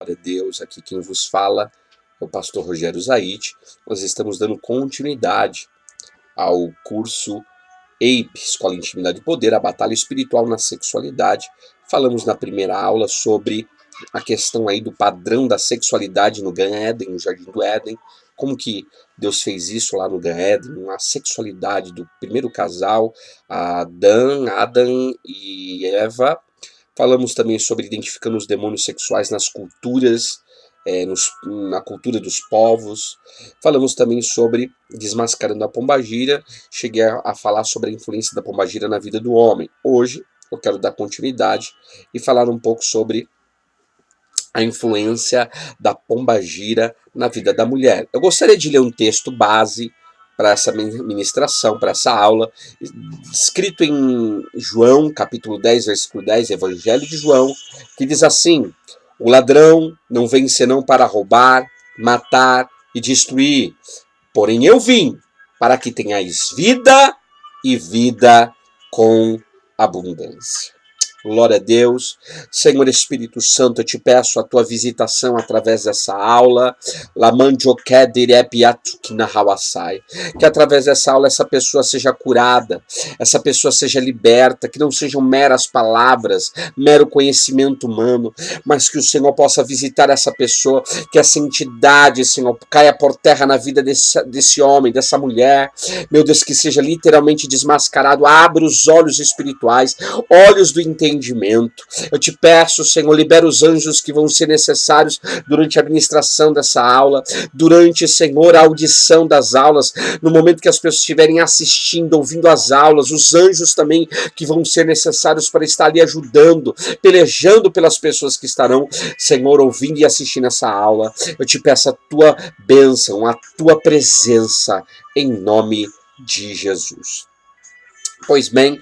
Glória a Deus, aqui quem vos fala é o pastor Rogério Zaid. Nós estamos dando continuidade ao curso EIP, Escola Intimidade e Poder, a Batalha Espiritual na Sexualidade. Falamos na primeira aula sobre a questão aí do padrão da sexualidade no Gan Eden, no Jardim do Éden, como que Deus fez isso lá no Gan Eden, a sexualidade do primeiro casal, Adão e Eva. Falamos também sobre identificando os demônios sexuais nas culturas, na cultura dos povos. Falamos também sobre desmascarando a pombagira. Cheguei a falar sobre a influência da pombagira na vida do homem. Hoje eu quero dar continuidade e falar um pouco sobre a influência da pombagira na vida da mulher. Eu gostaria de ler um texto base para essa ministração, para essa aula, escrito em João, capítulo 10, versículo 10, Evangelho de João, que diz assim: o ladrão não vem senão para roubar, matar e destruir. Porém eu vim para que tenhais vida e vida com abundância. Glória a Deus. Senhor Espírito Santo, eu te peço a tua visitação através dessa aula. Que através dessa aula essa pessoa seja curada, essa pessoa seja liberta, que não sejam meras palavras, mero conhecimento humano, mas que o Senhor possa visitar essa pessoa, que essa entidade, Senhor, caia por terra na vida desse homem, dessa mulher. Meu Deus, que seja literalmente desmascarado. Abra os olhos espirituais, olhos do entendimento. Eu te peço, Senhor, libera os anjos que vão ser necessários durante a administração dessa aula, durante, Senhor, a audição das aulas, no momento que as pessoas estiverem assistindo, ouvindo as aulas, os anjos também que vão ser necessários para estar ali ajudando, pelejando pelas pessoas que estarão, Senhor, ouvindo e assistindo essa aula. Eu te peço a tua bênção, a tua presença, em nome de Jesus. Pois bem,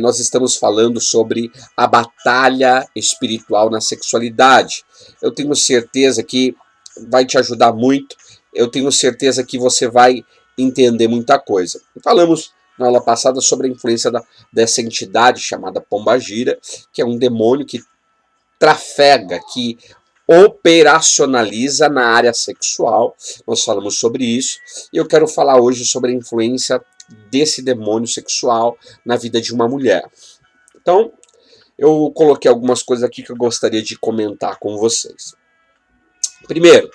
nós estamos falando sobre a batalha espiritual na sexualidade. Eu tenho certeza que vai te ajudar muito, eu tenho certeza que você vai entender muita coisa. Falamos na aula passada sobre a influência dessa entidade chamada pombagira, que é um demônio que trafega, que operacionaliza na área sexual. Nós falamos sobre isso, e eu quero falar hoje sobre a influência desse demônio sexual na vida de uma mulher. Então, eu coloquei algumas coisas aqui que eu gostaria de comentar com vocês. Primeiro,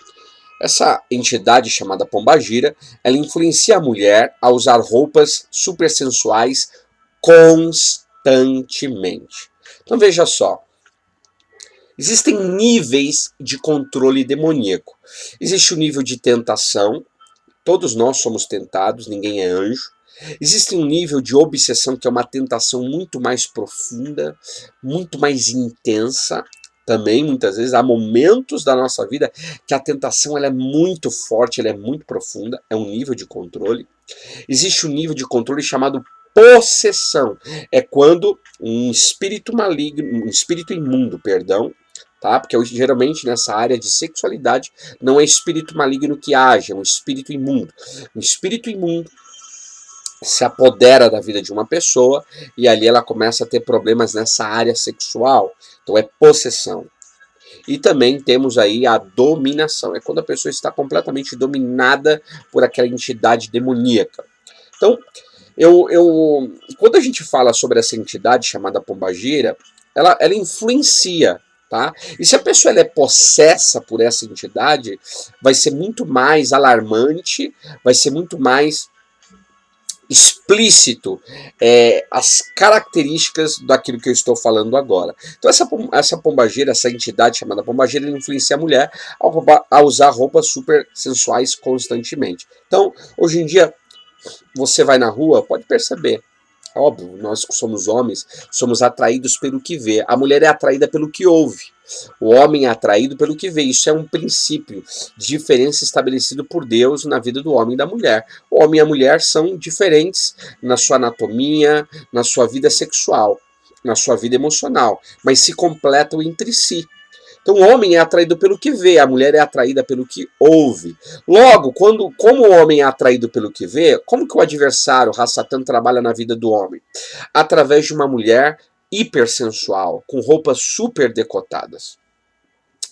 essa entidade chamada pombagira, ela influencia a mulher a usar roupas supersensuais constantemente. Então veja só, existem níveis de controle demoníaco. Existe o nível de tentação, todos nós somos tentados, ninguém é anjo. Existe um nível de obsessão, que é uma tentação muito mais profunda, muito mais intensa. Também, muitas vezes, há momentos da nossa vida que a tentação ela é muito forte, ela é muito profunda, é um nível de controle. Existe um nível de controle chamado possessão. É quando um espírito maligno, um espírito imundo, perdão, tá? Porque geralmente nessa área de sexualidade não é espírito maligno que age, é um espírito imundo. Um espírito imundo se apodera da vida de uma pessoa e ali ela começa a ter problemas nessa área sexual. Então é possessão. E também temos aí a dominação. É quando a pessoa está completamente dominada por aquela entidade demoníaca. Então, quando a gente fala sobre essa entidade chamada pombagira, ela influencia, tá? E se a pessoa ela é possessa por essa entidade, vai ser muito mais alarmante, vai ser muito mais explícito as características daquilo que eu estou falando agora. Então essa pombagira, essa entidade chamada pombagira, influencia a mulher a usar roupas super sensuais constantemente. Então, hoje em dia, você vai na rua, pode perceber, óbvio, nós que somos homens, somos atraídos pelo que vê. A mulher é atraída pelo que ouve. O homem é atraído pelo que vê. Isso é um princípio de diferença estabelecido por Deus na vida do homem e da mulher. O homem e a mulher são diferentes na sua anatomia, na sua vida sexual, na sua vida emocional, mas se completam entre si. Então o homem é atraído pelo que vê, a mulher é atraída pelo que ouve. Logo, como o homem é atraído pelo que vê, como que o adversário, Satã, trabalha na vida do homem? Através de uma mulher hipersensual, com roupas super decotadas.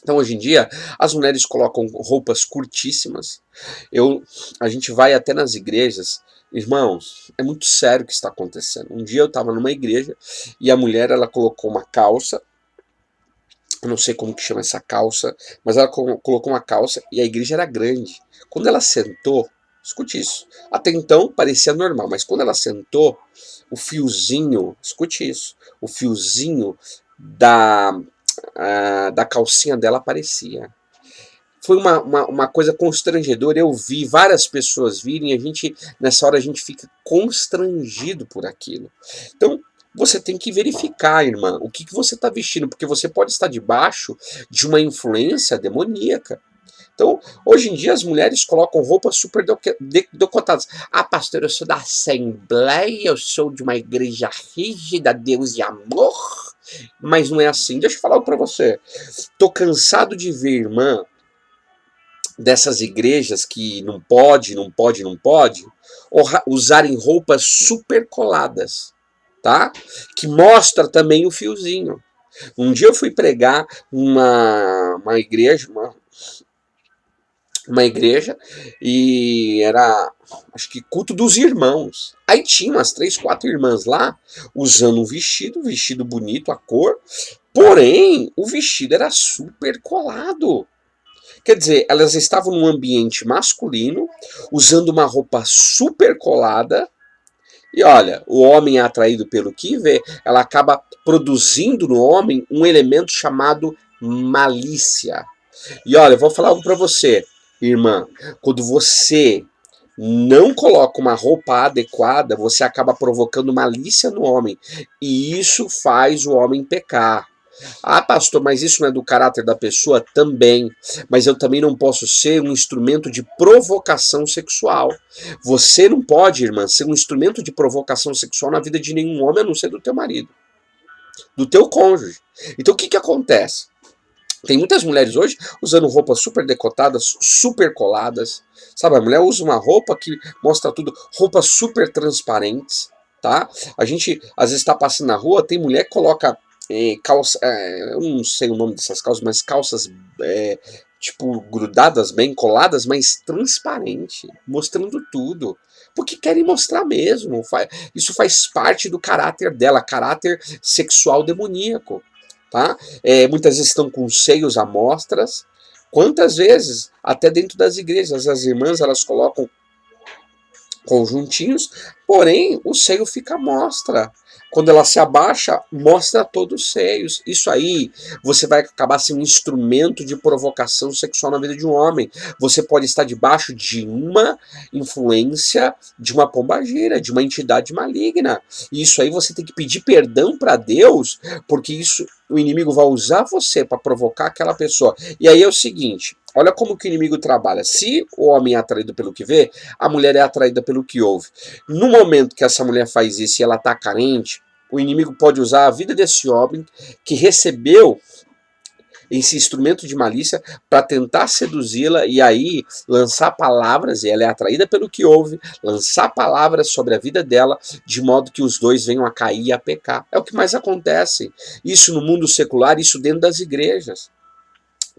Então, hoje em dia, as mulheres colocam roupas curtíssimas. A gente vai até nas igrejas. Irmãos, é muito sério o que está acontecendo. Um dia eu estava numa igreja e a mulher, ela colocou uma calça. Eu não sei como que chama essa calça, mas ela colocou uma calça e a igreja era grande. Quando ela sentou, escute isso. Até então parecia normal, mas quando ela sentou, o fiozinho, escute isso, o fiozinho da, da calcinha dela aparecia. Foi uma coisa constrangedora. Eu vi várias pessoas virem, nessa hora a gente fica constrangido por aquilo. Então, você tem que verificar, irmã, o que você está vestindo, porque você pode estar debaixo de uma influência demoníaca. Então, hoje em dia, as mulheres colocam roupas super decotadas. Ah, pastor, eu sou da Assembleia, eu sou de uma igreja rígida, Deus e amor. Mas não é assim. Deixa eu falar algo para você. Tô cansado de ver, irmã, dessas igrejas que não pode, usarem roupas super coladas, tá? Que mostra também o fiozinho. Um dia eu fui pregar uma igreja, uma igreja, e era, acho que culto dos irmãos. Aí tinha umas 3, 4 irmãs lá, usando um vestido bonito, a cor, porém, o vestido era super colado. Quer dizer, elas estavam num ambiente masculino, usando uma roupa super colada, e olha, o homem é atraído pelo que vê, ela acaba produzindo no homem um elemento chamado malícia. E olha, eu vou falar algo para você, irmã, quando você não coloca uma roupa adequada, você acaba provocando malícia no homem, e isso faz o homem pecar. Ah, pastor, mas isso não é do caráter da pessoa? Também. Mas eu também não posso ser um instrumento de provocação sexual. Você não pode, irmã, ser um instrumento de provocação sexual na vida de nenhum homem, a não ser do teu marido, do teu cônjuge. Então o que acontece? Tem muitas mulheres hoje usando roupas super decotadas, super coladas. Sabe, a mulher usa uma roupa que mostra tudo, roupas super transparentes, tá? A gente, às vezes, está passando na rua, tem mulher que coloca calça, eu não sei o nome dessas calças, mas calças tipo grudadas, bem coladas, mas transparente, mostrando tudo. Porque querem mostrar mesmo. Isso faz parte do caráter dela, caráter sexual demoníaco. Tá? Muitas vezes estão com seios à mostras. Quantas vezes, até dentro das igrejas, as irmãs elas colocam conjuntinhos, porém o seio fica à mostra. Quando ela se abaixa, mostra todos os seios. Isso aí, você vai acabar sendo um instrumento de provocação sexual na vida de um homem. Você pode estar debaixo de uma influência de uma pombagira, de uma entidade maligna. E isso aí você tem que pedir perdão para Deus, porque isso o inimigo vai usar você para provocar aquela pessoa. E aí é o seguinte, olha como que o inimigo trabalha. Se o homem é atraído pelo que vê, a mulher é atraída pelo que ouve. No momento que essa mulher faz isso e ela está carente, o inimigo pode usar a vida desse homem que recebeu esse instrumento de malícia para tentar seduzi-la e aí lançar palavras, e ela é atraída pelo que ouve, lançar palavras sobre a vida dela, de modo que os dois venham a cair e a pecar. É o que mais acontece. Isso no mundo secular, isso dentro das igrejas.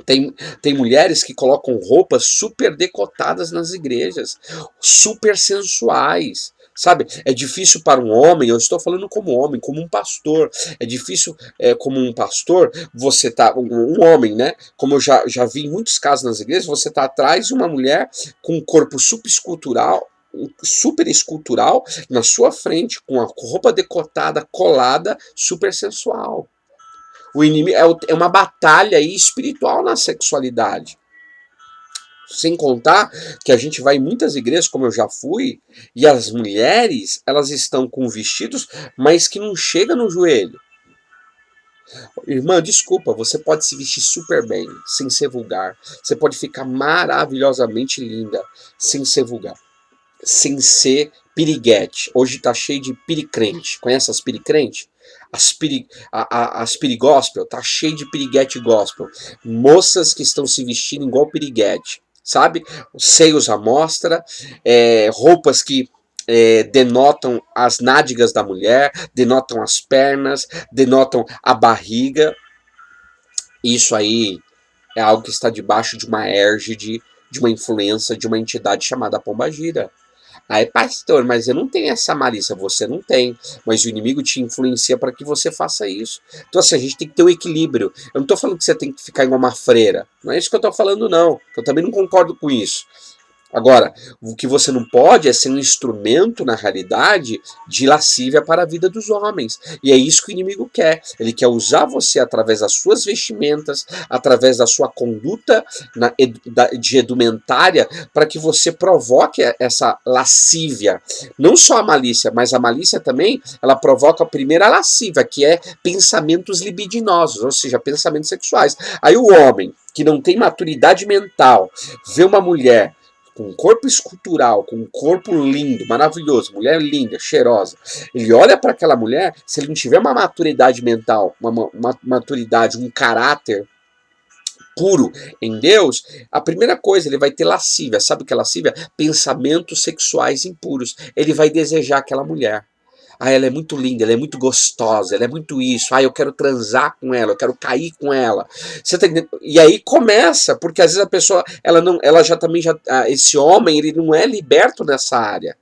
Tem mulheres que colocam roupas super decotadas nas igrejas, super sensuais. Sabe, é difícil para um homem, eu estou falando como homem, como um pastor, é difícil como um pastor, você tá, um homem, né, como eu já vi em muitos casos nas igrejas, você tá atrás de uma mulher com um corpo super escultural na sua frente, com a roupa decotada, colada, super sensual. O inimigo é uma batalha aí espiritual na sexualidade. Sem contar que a gente vai em muitas igrejas, como eu já fui, e as mulheres, elas estão com vestidos, mas que não chega no joelho. Irmã, desculpa, você pode se vestir super bem, sem ser vulgar. Você pode ficar maravilhosamente linda, sem ser vulgar. Sem ser piriguete. Hoje tá cheio de piricrente. Conhece as piricrente? As pirigóspel, tá cheio de piriguete gospel. Moças que estão se vestindo igual piriguete, sabe? Seios à mostra, roupas que denotam as nádegas da mulher, denotam as pernas, denotam a barriga. Isso aí é algo que está debaixo de uma égide, de uma influência de uma entidade chamada Pombagira. Aí, pastor, mas eu não tenho essa malícia. Você não tem, mas o inimigo te influencia para que você faça isso. Então, assim, a gente tem que ter um equilíbrio. Eu não estou falando que você tem que ficar igual uma freira. Não é isso que eu estou falando, não. Eu também não concordo com isso. Agora, o que você não pode é ser um instrumento, na realidade, de lascívia para a vida dos homens. E é isso que o inimigo quer. Ele quer usar você através das suas vestimentas, através da sua conduta de edumentária, para que você provoque essa lascívia. Não só a malícia, mas a malícia também, ela provoca a primeira lascívia, que é pensamentos libidinosos, ou seja, pensamentos sexuais. Aí o homem, que não tem maturidade mental, vê uma mulher com um corpo escultural, com um corpo lindo, maravilhoso, mulher linda, cheirosa, ele olha para aquela mulher, se ele não tiver uma maturidade mental, uma maturidade, um caráter puro em Deus, a primeira coisa, ele vai ter lascívia. Sabe o que é lascívia? Pensamentos sexuais impuros. Ele vai desejar aquela mulher. Ah, ela é muito linda, ela é muito gostosa, ela é muito isso. Ah, eu quero transar com ela, eu quero cair com ela. Você tá entendendo? E aí começa, porque às vezes a pessoa, ela já também esse homem, ele não é liberto nessa área.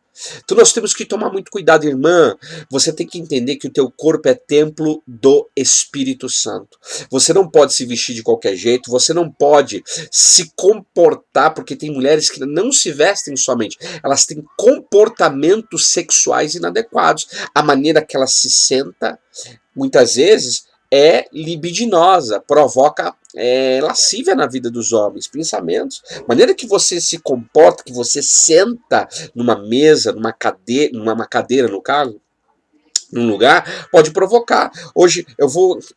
Então nós temos que tomar muito cuidado, irmã. Você tem que entender que o teu corpo é templo do Espírito Santo. Você não pode se vestir de qualquer jeito, você não pode se comportar, porque tem mulheres que não se vestem somente, elas têm comportamentos sexuais inadequados. A maneira que ela se senta, muitas vezes, é libidinosa, provoca lascívia na vida dos homens, pensamentos. A maneira que você se comporta, que você senta numa mesa, numa cadeira no caso, num lugar, pode provocar. Hoje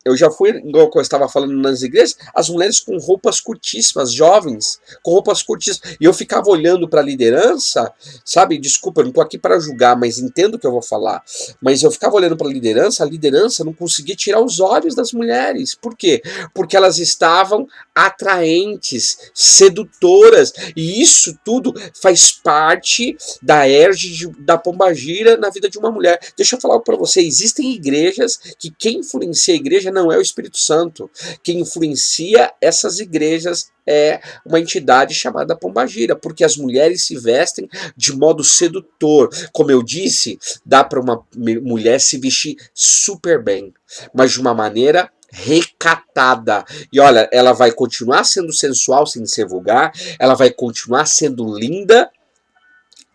eu já fui, igual eu estava falando nas igrejas, as mulheres com roupas curtíssimas, jovens, com roupas curtíssimas, e eu ficava olhando para a liderança, sabe, desculpa, eu não estou aqui para julgar, mas entendo o que eu vou falar, mas eu ficava olhando para a liderança não conseguia tirar os olhos das mulheres. Por quê? Porque elas estavam atraentes, sedutoras, e isso tudo faz parte da égide da pombagira na vida de uma mulher. Deixa eu falar para você, existem igrejas que quem influencia a igreja não é o Espírito Santo. Quem influencia essas igrejas é uma entidade chamada pombagira, porque as mulheres se vestem de modo sedutor. Como eu disse, dá para uma mulher se vestir super bem, mas de uma maneira recatada. E olha, ela vai continuar sendo sensual sem ser vulgar, ela vai continuar sendo linda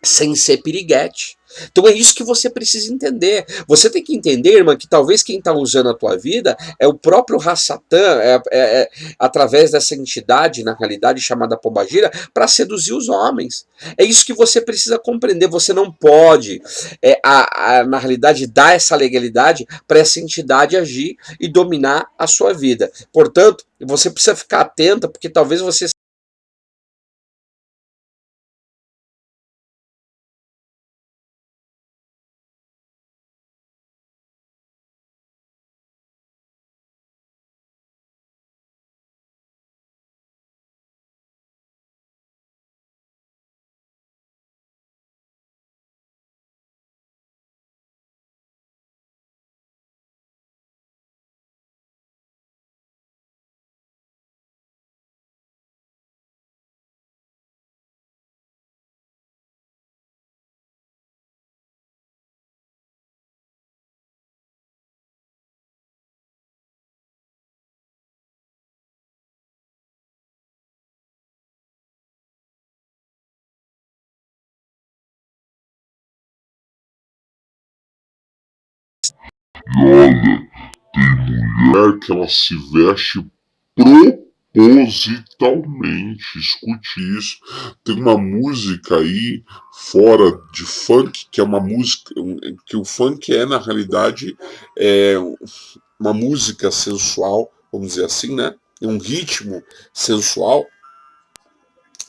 sem ser piriguete. Então é isso que você precisa entender. Você tem que entender, irmã, que talvez quem está usando a tua vida é o próprio Rassatã, através dessa entidade, na realidade chamada pombagira, para seduzir os homens. É isso que você precisa compreender. Você não pode, na realidade, dar essa legalidade para essa entidade agir e dominar a sua vida. Portanto, você precisa ficar atenta, porque talvez você E olha, tem mulher que ela se veste propositalmente. Escute isso. Tem uma música aí fora de funk, que é uma música que o funk é na realidade uma música sensual, vamos dizer assim, né? Um ritmo sensual.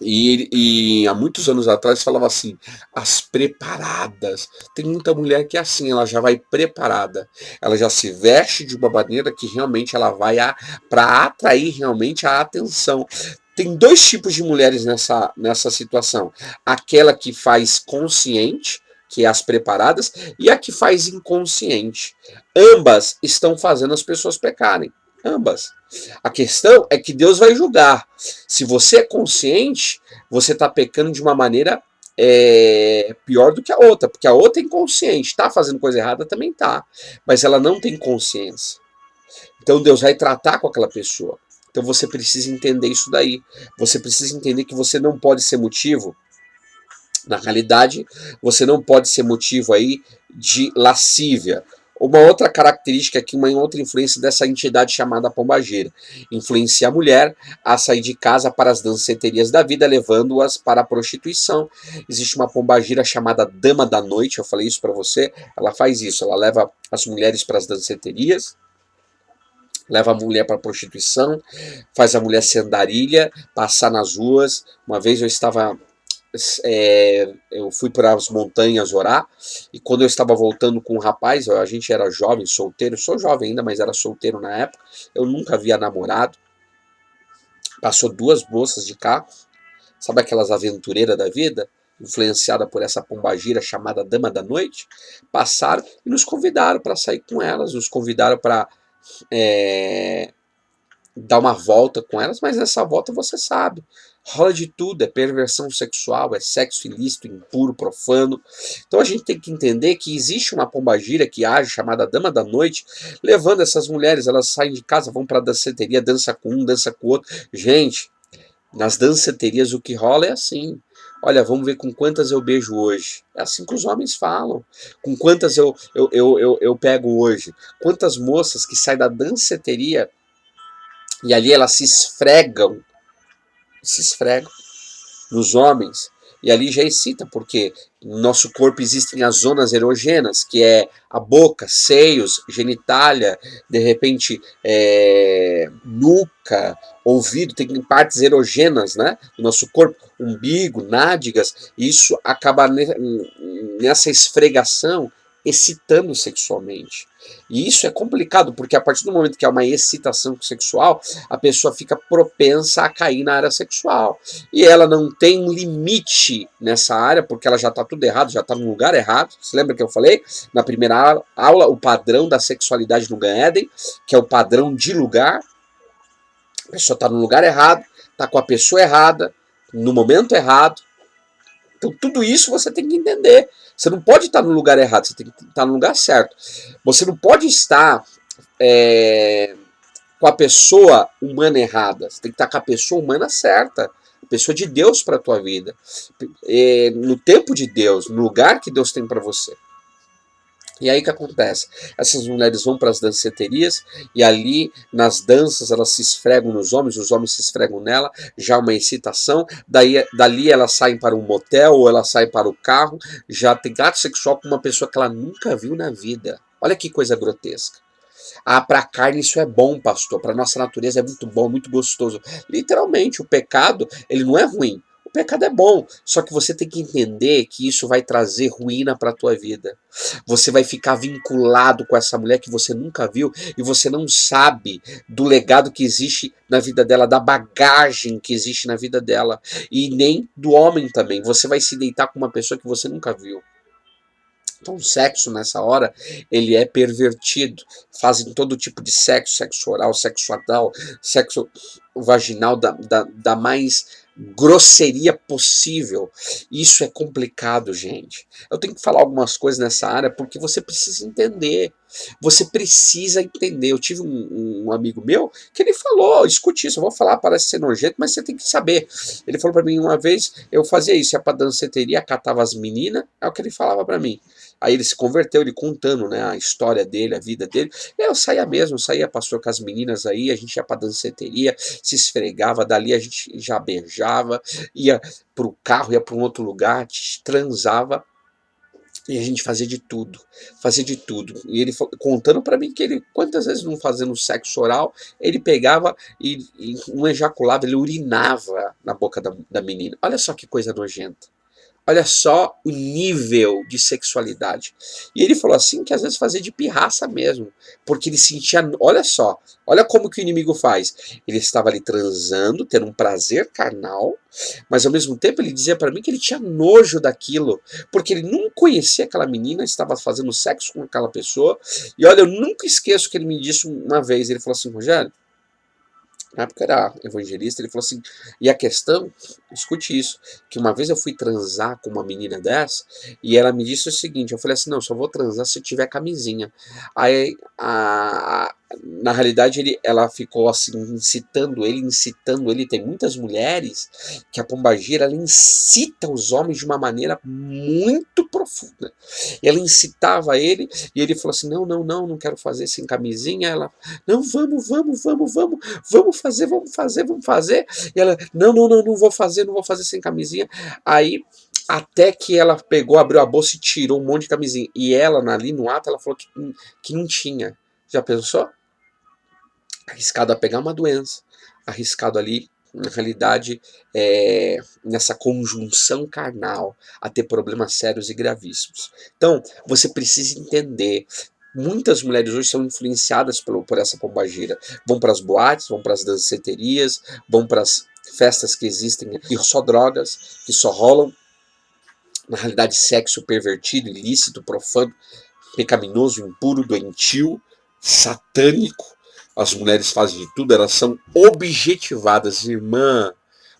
E há muitos anos atrás falava assim, as preparadas. Tem muita mulher que é assim, ela já vai preparada. Ela já se veste de uma maneira que realmente ela vai para atrair realmente a atenção. Tem dois tipos de mulheres nessa situação. Aquela que faz consciente, que é as preparadas, e a que faz inconsciente. Ambas estão fazendo as pessoas pecarem. Ambas. A questão é que Deus vai julgar. Se você é consciente, você está pecando de uma maneira pior do que a outra, porque a outra é inconsciente, está fazendo coisa errada também tá, mas ela não tem consciência. Então Deus vai tratar com aquela pessoa. Então você precisa entender isso daí. Você precisa entender que você não pode ser motivo, na realidade, você não pode ser motivo aí de lascívia. Uma outra característica aqui, uma outra influência dessa entidade chamada pombagira. Influencia a mulher a sair de casa para as danceterias da vida, levando-as para a prostituição. Existe uma pombagira chamada Dama da Noite, eu falei isso para você. Ela faz isso, ela leva as mulheres para as danceterias, leva a mulher para a prostituição, faz a mulher ser andarilha, passar nas ruas. Uma vez eu fui para as montanhas orar, e quando eu estava voltando com um rapaz, a gente era jovem, solteiro, sou jovem ainda, mas era solteiro na época, eu nunca havia namorado, passou duas moças de carro, sabe aquelas aventureiras da vida, influenciada por essa pombagira chamada Dama da Noite, passaram e nos convidaram para sair com elas, nos convidaram para dar uma volta com elas, mas nessa volta você sabe, rola de tudo, é perversão sexual, é sexo ilícito, impuro, profano. Então a gente tem que entender que existe uma pombagira que age, chamada Dama da Noite, levando essas mulheres, elas saem de casa, vão para a danceteria, dança com um, dança com o outro. Gente, nas danceterias o que rola é assim. Olha, vamos ver com quantas eu beijo hoje. É assim que os homens falam. Com quantas eu pego hoje. Quantas moças que saem da danceteria e ali elas se esfregam nos homens, e ali já excita, porque no nosso corpo existem as zonas erogênas, que é a boca, seios, genitália, de repente nuca, ouvido, tem partes erogênas, né, do nosso corpo, umbigo, nádegas, e isso acaba nessa esfregação excitando sexualmente. E isso é complicado, porque a partir do momento que há uma excitação sexual, a pessoa fica propensa a cair na área sexual. E ela não tem um limite nessa área, porque ela já está tudo errado, já está no lugar errado. Você lembra que eu falei na primeira aula o padrão da sexualidade no Gan Eden, que é o padrão de lugar. A pessoa está no lugar errado, está com a pessoa errada, no momento errado. Então tudo isso você tem que entender. Você não pode estar no lugar errado, você tem que estar no lugar certo. Você não pode estar com a pessoa humana errada. Você tem que estar com a pessoa humana certa. A pessoa de Deus para a tua vida. No tempo de Deus, no lugar que Deus tem para você. E aí o que acontece? Essas mulheres vão para as danceterias e ali nas danças elas se esfregam nos homens, os homens se esfregam nela, já uma excitação, dali elas saem para um motel ou elas saem para o carro, já tem ato sexual com uma pessoa que ela nunca viu na vida. Olha que coisa grotesca. Ah, para a carne isso é bom, pastor, para a nossa natureza é muito bom, muito gostoso. Literalmente, o pecado, ele não é ruim. O pecado é bom, só que você tem que entender que isso vai trazer ruína para a tua vida. Você vai ficar vinculado com essa mulher que você nunca viu e você não sabe do legado que existe na vida dela, da bagagem que existe na vida dela, e nem do homem também. Você vai se deitar com uma pessoa que você nunca viu. Então o sexo nessa hora, ele é pervertido. Fazem todo tipo de sexo, sexo oral, sexo anal, sexo vaginal, da mais grosseria possível. Isso é complicado, gente. Eu tenho que falar algumas coisas nessa área porque você precisa entender. Você precisa entender. Eu tive um amigo meu que ele falou, escute isso, eu vou falar, parece ser nojento, mas você tem que saber. Ele falou para mim uma vez, eu fazia isso, ia pra danceteria, catava as meninas, é o que ele falava para mim. Aí ele se converteu, ele contando, né, a história dele, a vida dele. Eu saía mesmo, pastor, com as meninas aí, a gente ia pra danceteria, se esfregava, dali a gente já beijava, ia pro carro, ia para um outro lugar, transava, e a gente fazia de tudo, fazia de tudo. E ele contando para mim que ele, quantas vezes não fazendo sexo oral, ele pegava e não ejaculava, ele urinava na boca da menina. Olha só que coisa nojenta. Olha só o nível de sexualidade. E ele falou assim que às vezes fazia de pirraça mesmo, porque ele sentia, olha só, olha como que o inimigo faz. Ele estava ali transando, tendo um prazer carnal, mas ao mesmo tempo ele dizia para mim que ele tinha nojo daquilo, porque ele não conhecia aquela menina, estava fazendo sexo com aquela pessoa. E olha, eu nunca esqueço que ele me disse uma vez, ele falou assim: Rogério, na época era evangelista, ele falou assim, e a questão, escute isso, que uma vez eu fui transar com uma menina dessa, e ela me disse o seguinte, eu falei assim, não, só vou transar se tiver camisinha. Aí, na realidade, ela ficou assim, incitando ele, tem muitas mulheres que a pombagira, ela incita os homens de uma maneira muito profunda. E ela incitava ele, e ele falou assim, não quero fazer sem camisinha. Ela, não, vamos fazer. E ela, não vou fazer sem camisinha. Aí, até que ela pegou, abriu a bolsa e tirou um monte de camisinha. E ela, ali no ato, ela falou que não tinha. Já pensou? Arriscado a pegar uma doença. Arriscado ali, na realidade, nessa conjunção carnal, a ter problemas sérios e gravíssimos. Então, você precisa entender. Muitas mulheres hoje são influenciadas por essa pombagira. Vão para as boates, vão para as danceterias, vão para as festas que existem, e só drogas, que só rolam. Na realidade, sexo pervertido, ilícito, profano, pecaminoso, impuro, doentio, satânico. As mulheres fazem de tudo, elas são objetivadas. Irmã,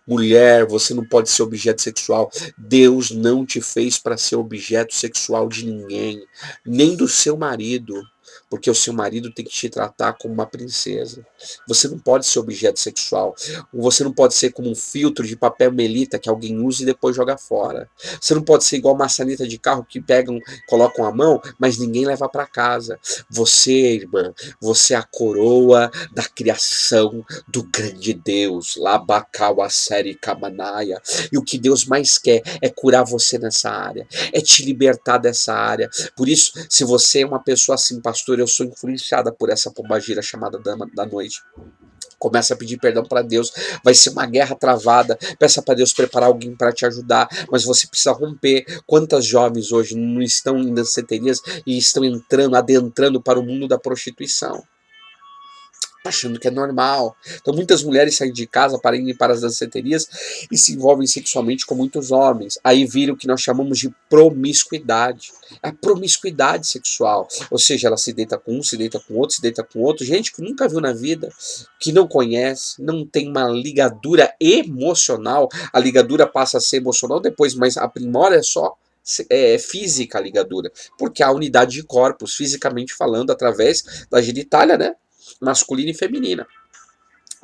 mulher, você não pode ser objeto sexual. Deus não te fez para ser objeto sexual de ninguém, nem do seu marido, porque o seu marido tem que te tratar como uma princesa. Você não pode ser objeto sexual. Você não pode ser como um filtro de papel melita que alguém usa e depois joga fora. Você não pode ser igual maçaneta de carro que pegam, colocam a mão, mas ninguém leva para casa. Você, irmã, você é a coroa da criação do grande Deus. Labakawaseri Kamanaia. E o que Deus mais quer é curar você nessa área, é te libertar dessa área. Por isso, se você é uma pessoa assim, pastor, eu sou influenciada por essa pombagira chamada Dama da Noite. Começa a pedir perdão para Deus. Vai ser uma guerra travada. Peça para Deus preparar alguém para te ajudar. Mas você precisa romper. Quantas jovens hoje não estão em danceterias e estão adentrando para o mundo da prostituição? Achando que é normal. Então muitas mulheres saem de casa para ir para as danceterias e se envolvem sexualmente com muitos homens. Aí vira o que nós chamamos de promiscuidade. A promiscuidade sexual. Ou seja, ela se deita com um, se deita com outro, se deita com outro. Gente que nunca viu na vida, que não conhece, não tem uma ligadura emocional. A ligadura passa a ser emocional depois, mas a primora é só física a ligadura. Porque há unidade de corpos, fisicamente falando, através da genitália, né? Masculina e feminina.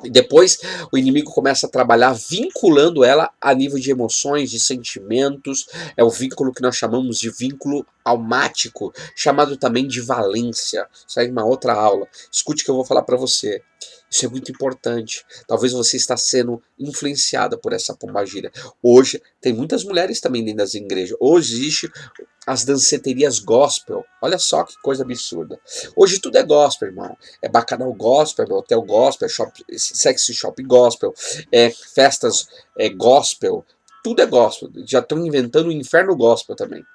E depois o inimigo começa a trabalhar vinculando ela a nível de emoções, de sentimentos. É o vínculo que nós chamamos de vínculo almático, chamado também de valência. Isso aí é uma outra aula. Escute o que eu vou falar para você. Isso é muito importante. Talvez você está sendo influenciada por essa pombagira. Hoje tem muitas mulheres também dentro das igrejas. Hoje existe as danceterias gospel. Olha só que coisa absurda. Hoje tudo é gospel, irmão. É bacanal gospel, é hotel gospel, sexy shop gospel, festas gospel. Tudo é gospel. Já estão inventando o inferno gospel também.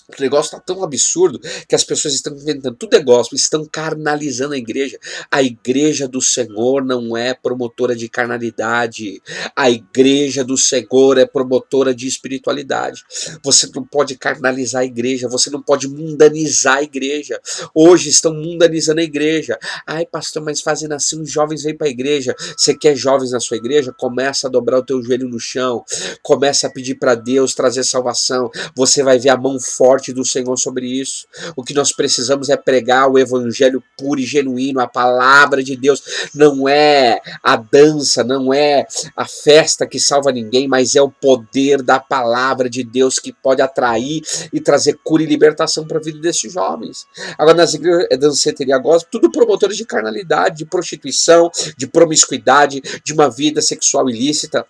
O negócio está tão absurdo que as pessoas estão inventando, tudo é gospel, estão carnalizando a igreja. A igreja do Senhor não é promotora de carnalidade. A igreja do Senhor é promotora de espiritualidade. Você não pode carnalizar a igreja, você não pode mundanizar a igreja. Hoje estão mundanizando a igreja. Ai, pastor, mas fazendo assim os jovens vêm para a igreja. Você quer jovens na sua igreja? Começa a dobrar o teu joelho no chão. Começa a pedir para Deus trazer salvação. Você vai ver a mão forte do Senhor sobre isso. O que nós precisamos é pregar o evangelho puro e genuíno, a palavra de Deus. Não é a dança, não é a festa que salva ninguém, mas é o poder da palavra de Deus que pode atrair e trazer cura e libertação para a vida desses jovens. Agora nas igrejas danceteria gospel, tudo promotores de carnalidade, de prostituição, de promiscuidade, de uma vida sexual ilícita.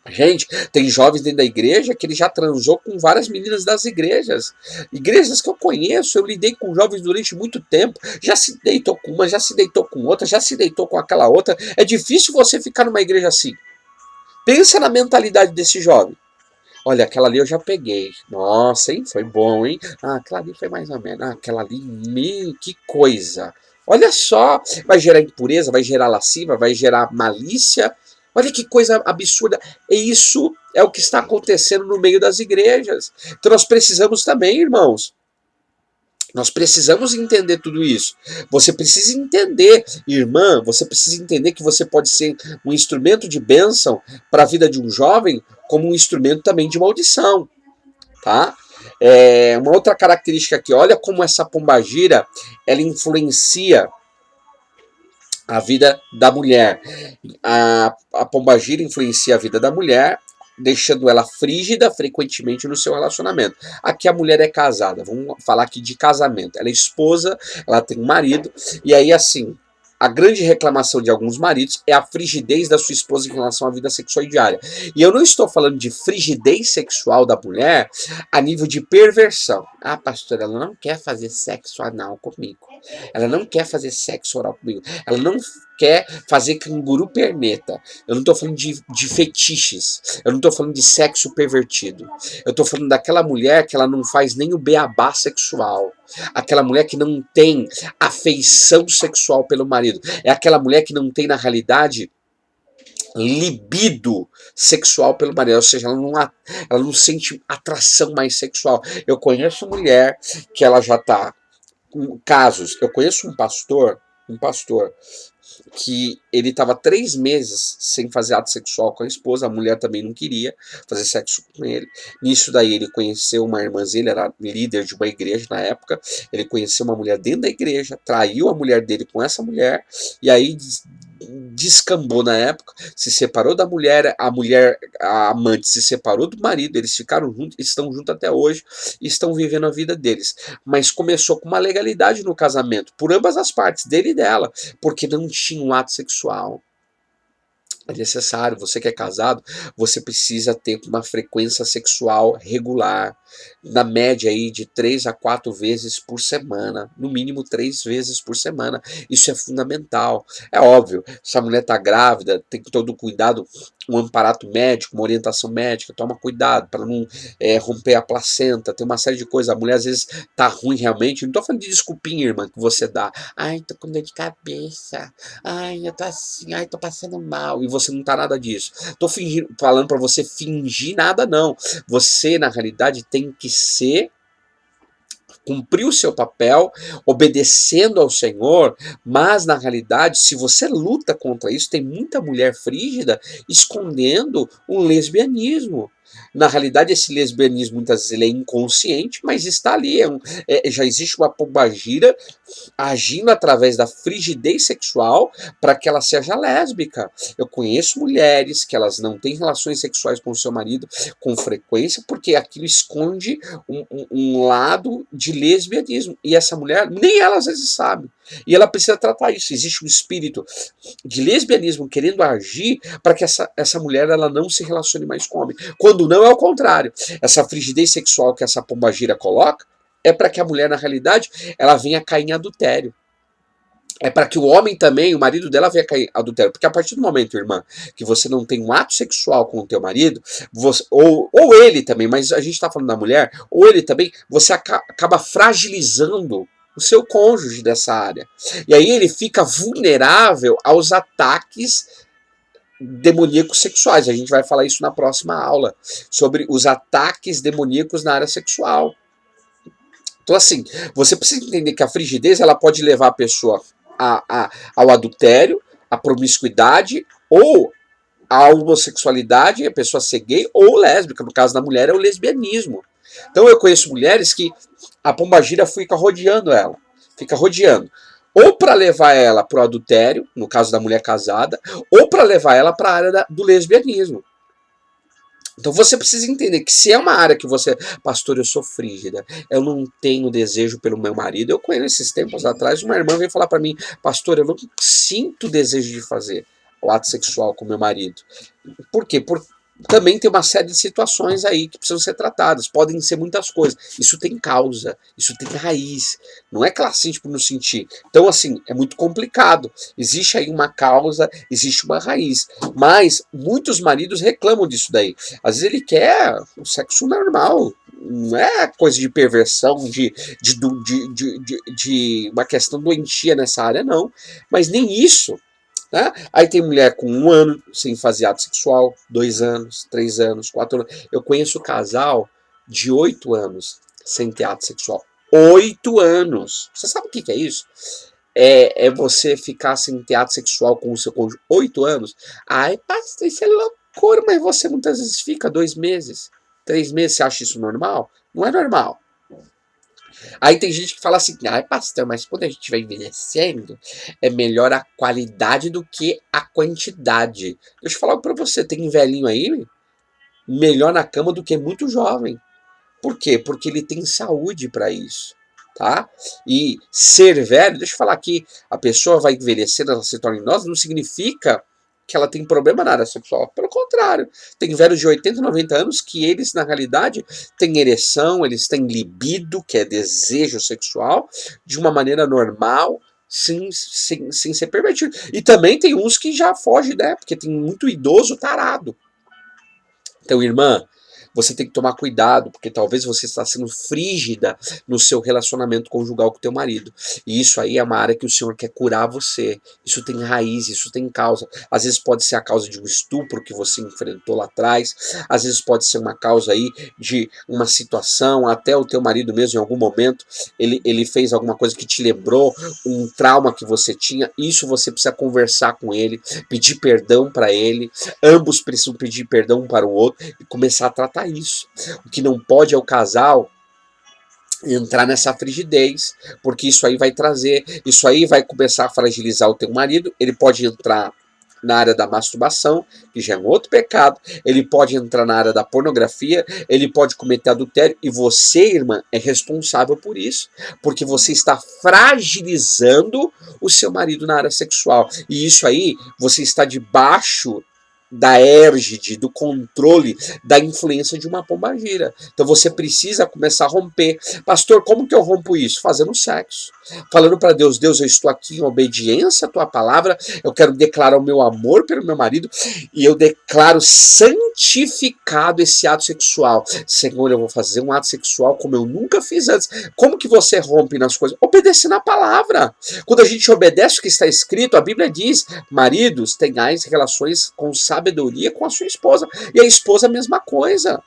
Gente, tem jovens dentro da igreja que ele já transou com várias meninas das igrejas. Igrejas que eu conheço, eu lidei com jovens durante muito tempo. Já se deitou com uma, já se deitou com outra, já se deitou com aquela outra. É difícil você ficar numa igreja assim. Pensa na mentalidade desse jovem. Olha, aquela ali eu já peguei. Nossa, hein? Foi bom, hein? Ah, aquela ali foi mais ou menos. Ah, aquela ali, meu, que coisa. Olha só, vai gerar impureza, vai gerar lasciva, vai gerar malícia. Olha que coisa absurda. E isso é o que está acontecendo no meio das igrejas. Então nós precisamos também, irmãos, nós precisamos entender tudo isso. Você precisa entender, irmã, você precisa entender que você pode ser um instrumento de bênção para a vida de um jovem, como um instrumento também de maldição, tá? Uma outra característica aqui, olha como essa pombagira, ela influencia a vida da mulher. A pombagira influencia a vida da mulher, deixando ela frígida frequentemente no seu relacionamento. Aqui a mulher é casada, vamos falar aqui de casamento. Ela é esposa, ela tem um marido, e aí assim, a grande reclamação de alguns maridos é a frigidez da sua esposa em relação à vida sexual diária. E eu não estou falando de frigidez sexual da mulher a nível de perversão. Ah, pastor, ela não quer fazer sexo anal comigo. Ela não quer fazer sexo oral comigo. Ela não quer fazer canguru perneta. Eu não estou falando de fetiches. Eu não estou falando de sexo pervertido. Eu estou falando daquela mulher que ela não faz nem o beabá sexual. Aquela mulher que não tem afeição sexual pelo marido. É aquela mulher que não tem, na realidade, libido sexual pelo marido, ou seja, ela não sente atração mais sexual. Eu conheço mulher que ela já está com casos. Eu conheço um pastor que ele estava 3 meses sem fazer ato sexual com a esposa, a mulher também não queria fazer sexo com ele. Nisso daí ele conheceu uma irmãzinha, ele era líder de uma igreja na época, ele conheceu uma mulher dentro da igreja, traiu a mulher dele com essa mulher, e aí descambou na época, se separou da mulher, a amante se separou do marido, eles ficaram juntos, estão juntos até hoje, e estão vivendo a vida deles. Mas começou com uma legalidade no casamento, por ambas as partes, dele e dela, porque não tinha um ato sexual. É necessário, você que é casado, você precisa ter uma frequência sexual regular, na média aí de 3 a 4 vezes por semana, no mínimo 3 vezes por semana. Isso é fundamental. É óbvio, se a mulher está grávida, tem todo o cuidado, um amparato médico, uma orientação médica, toma cuidado para não romper a placenta, tem uma série de coisas. A mulher às vezes tá ruim realmente, não tô falando de desculpinha, irmã, que você dá. Ai, tô com dor de cabeça, ai, eu tô assim, ai, tô passando mal, e você não tá nada disso. Tô falando para você fingir nada, não. Você, na realidade, tem que cumprir o seu papel, obedecendo ao Senhor, mas na realidade, se você luta contra isso, tem muita mulher frígida escondendo um lesbianismo. Na realidade, esse lesbianismo muitas vezes ele é inconsciente, mas está ali. Já existe uma pombagira agindo através da frigidez sexual para que ela seja lésbica. Eu conheço mulheres que elas não têm relações sexuais com o seu marido com frequência porque aquilo esconde um lado de lesbianismo. E essa mulher, nem ela às vezes sabe. E ela precisa tratar isso. Existe um espírito de lesbianismo querendo agir para que essa mulher ela não se relacione mais com homem. Quando não, é o contrário. Essa frigidez sexual que essa pombagira coloca é para que a mulher, na realidade, ela venha cair em adultério. É para que o homem também, o marido dela, venha cair em adultério. Porque a partir do momento, irmã, que você não tem um ato sexual com o teu marido, ou ele também, mas a gente está falando da mulher, ou ele também, você acaba fragilizando o seu cônjuge dessa área. E aí ele fica vulnerável aos ataques demoníacos sexuais. A gente vai falar isso na próxima aula, sobre os ataques demoníacos na área sexual. Então assim, você precisa entender que a frigidez ela pode levar a pessoa ao adultério, à promiscuidade, ou à homossexualidade, a pessoa ser gay ou lésbica. No caso da mulher é o lesbianismo. Então eu conheço mulheres que a pombagira fica rodeando ela, ou para levar ela para o adultério, no caso da mulher casada, ou para levar ela para a área do lesbianismo. Então você precisa entender que se é uma área que você, pastor, eu sou frígida, eu não tenho desejo pelo meu marido. Eu conheço esses tempos atrás, uma irmã veio falar para mim, pastor, eu não sinto desejo de fazer o ato sexual com meu marido. Por quê? também tem uma série de situações aí que precisam ser tratadas. Podem ser muitas coisas. Isso tem causa, isso tem raiz. Não é classismo por não sentir. Então, assim, é muito complicado. Existe aí uma causa, existe uma raiz. Mas muitos maridos reclamam disso daí. Às vezes ele quer o sexo normal. Não é coisa de perversão, de uma questão doentia nessa área, não. Mas nem isso. Né? Aí tem mulher com 1 ano sem fazer ato sexual, 2 anos, 3 anos, 4 anos. Eu conheço casal de 8 anos sem ter ato sexual. 8 anos! Você sabe o que é isso? É você ficar sem ter ato sexual com o seu cônjuge 8 anos? Ai, pastor, isso é loucura, mas você muitas vezes fica 2 meses, 3 meses, você acha isso normal? Não é normal. Aí tem gente que fala assim, ai pastor, mas quando a gente vai envelhecendo, é melhor a qualidade do que a quantidade. Deixa eu falar algo pra você, tem velhinho aí, melhor na cama do que muito jovem. Por quê? Porque ele tem saúde para isso, tá? E ser velho, deixa eu falar aqui, a pessoa vai envelhecendo, ela se torna idosa, não significa que ela tem problema na área sexual. Pelo contrário, tem velhos de 80, 90 anos que eles, na realidade, têm ereção, eles têm libido, que é desejo sexual, de uma maneira normal, sem ser permitido. E também tem uns que já fogem, né? Porque tem muito idoso tarado. Então, irmã, você tem que tomar cuidado, porque talvez você está sendo frígida no seu relacionamento conjugal com o teu marido. E isso aí é uma área que o Senhor quer curar você. Isso tem raiz, isso tem causa. Às vezes pode ser a causa de um estupro que você enfrentou lá atrás. Às vezes pode ser uma causa aí de uma situação, até o teu marido mesmo em algum momento, ele fez alguma coisa que te lembrou um trauma que você tinha. Isso você precisa conversar com ele, pedir perdão para ele. Ambos precisam pedir perdão um para o outro e começar a tratar isso. O que não pode é o casal entrar nessa frigidez, porque isso aí vai trazer, isso aí vai começar a fragilizar o teu marido. Ele pode entrar na área da masturbação, que já é um outro pecado, ele pode entrar na área da pornografia, ele pode cometer adultério, e você, irmã, é responsável por isso, porque você está fragilizando o seu marido na área sexual, e isso aí, você está debaixo da égide, do controle, da influência de uma pombagira. Então você precisa começar a romper. Pastor, como que eu rompo isso? Fazendo sexo. Falando para Deus, Deus, eu estou aqui em obediência à tua palavra, eu quero declarar o meu amor pelo meu marido, e eu declaro santificado esse ato sexual. Senhor, eu vou fazer um ato sexual como eu nunca fiz antes. Como que você rompe nas coisas? Obedecendo a palavra. Quando a gente obedece o que está escrito, a Bíblia diz, maridos, tenhais relações com sabedoria com a sua esposa. E a esposa a mesma coisa.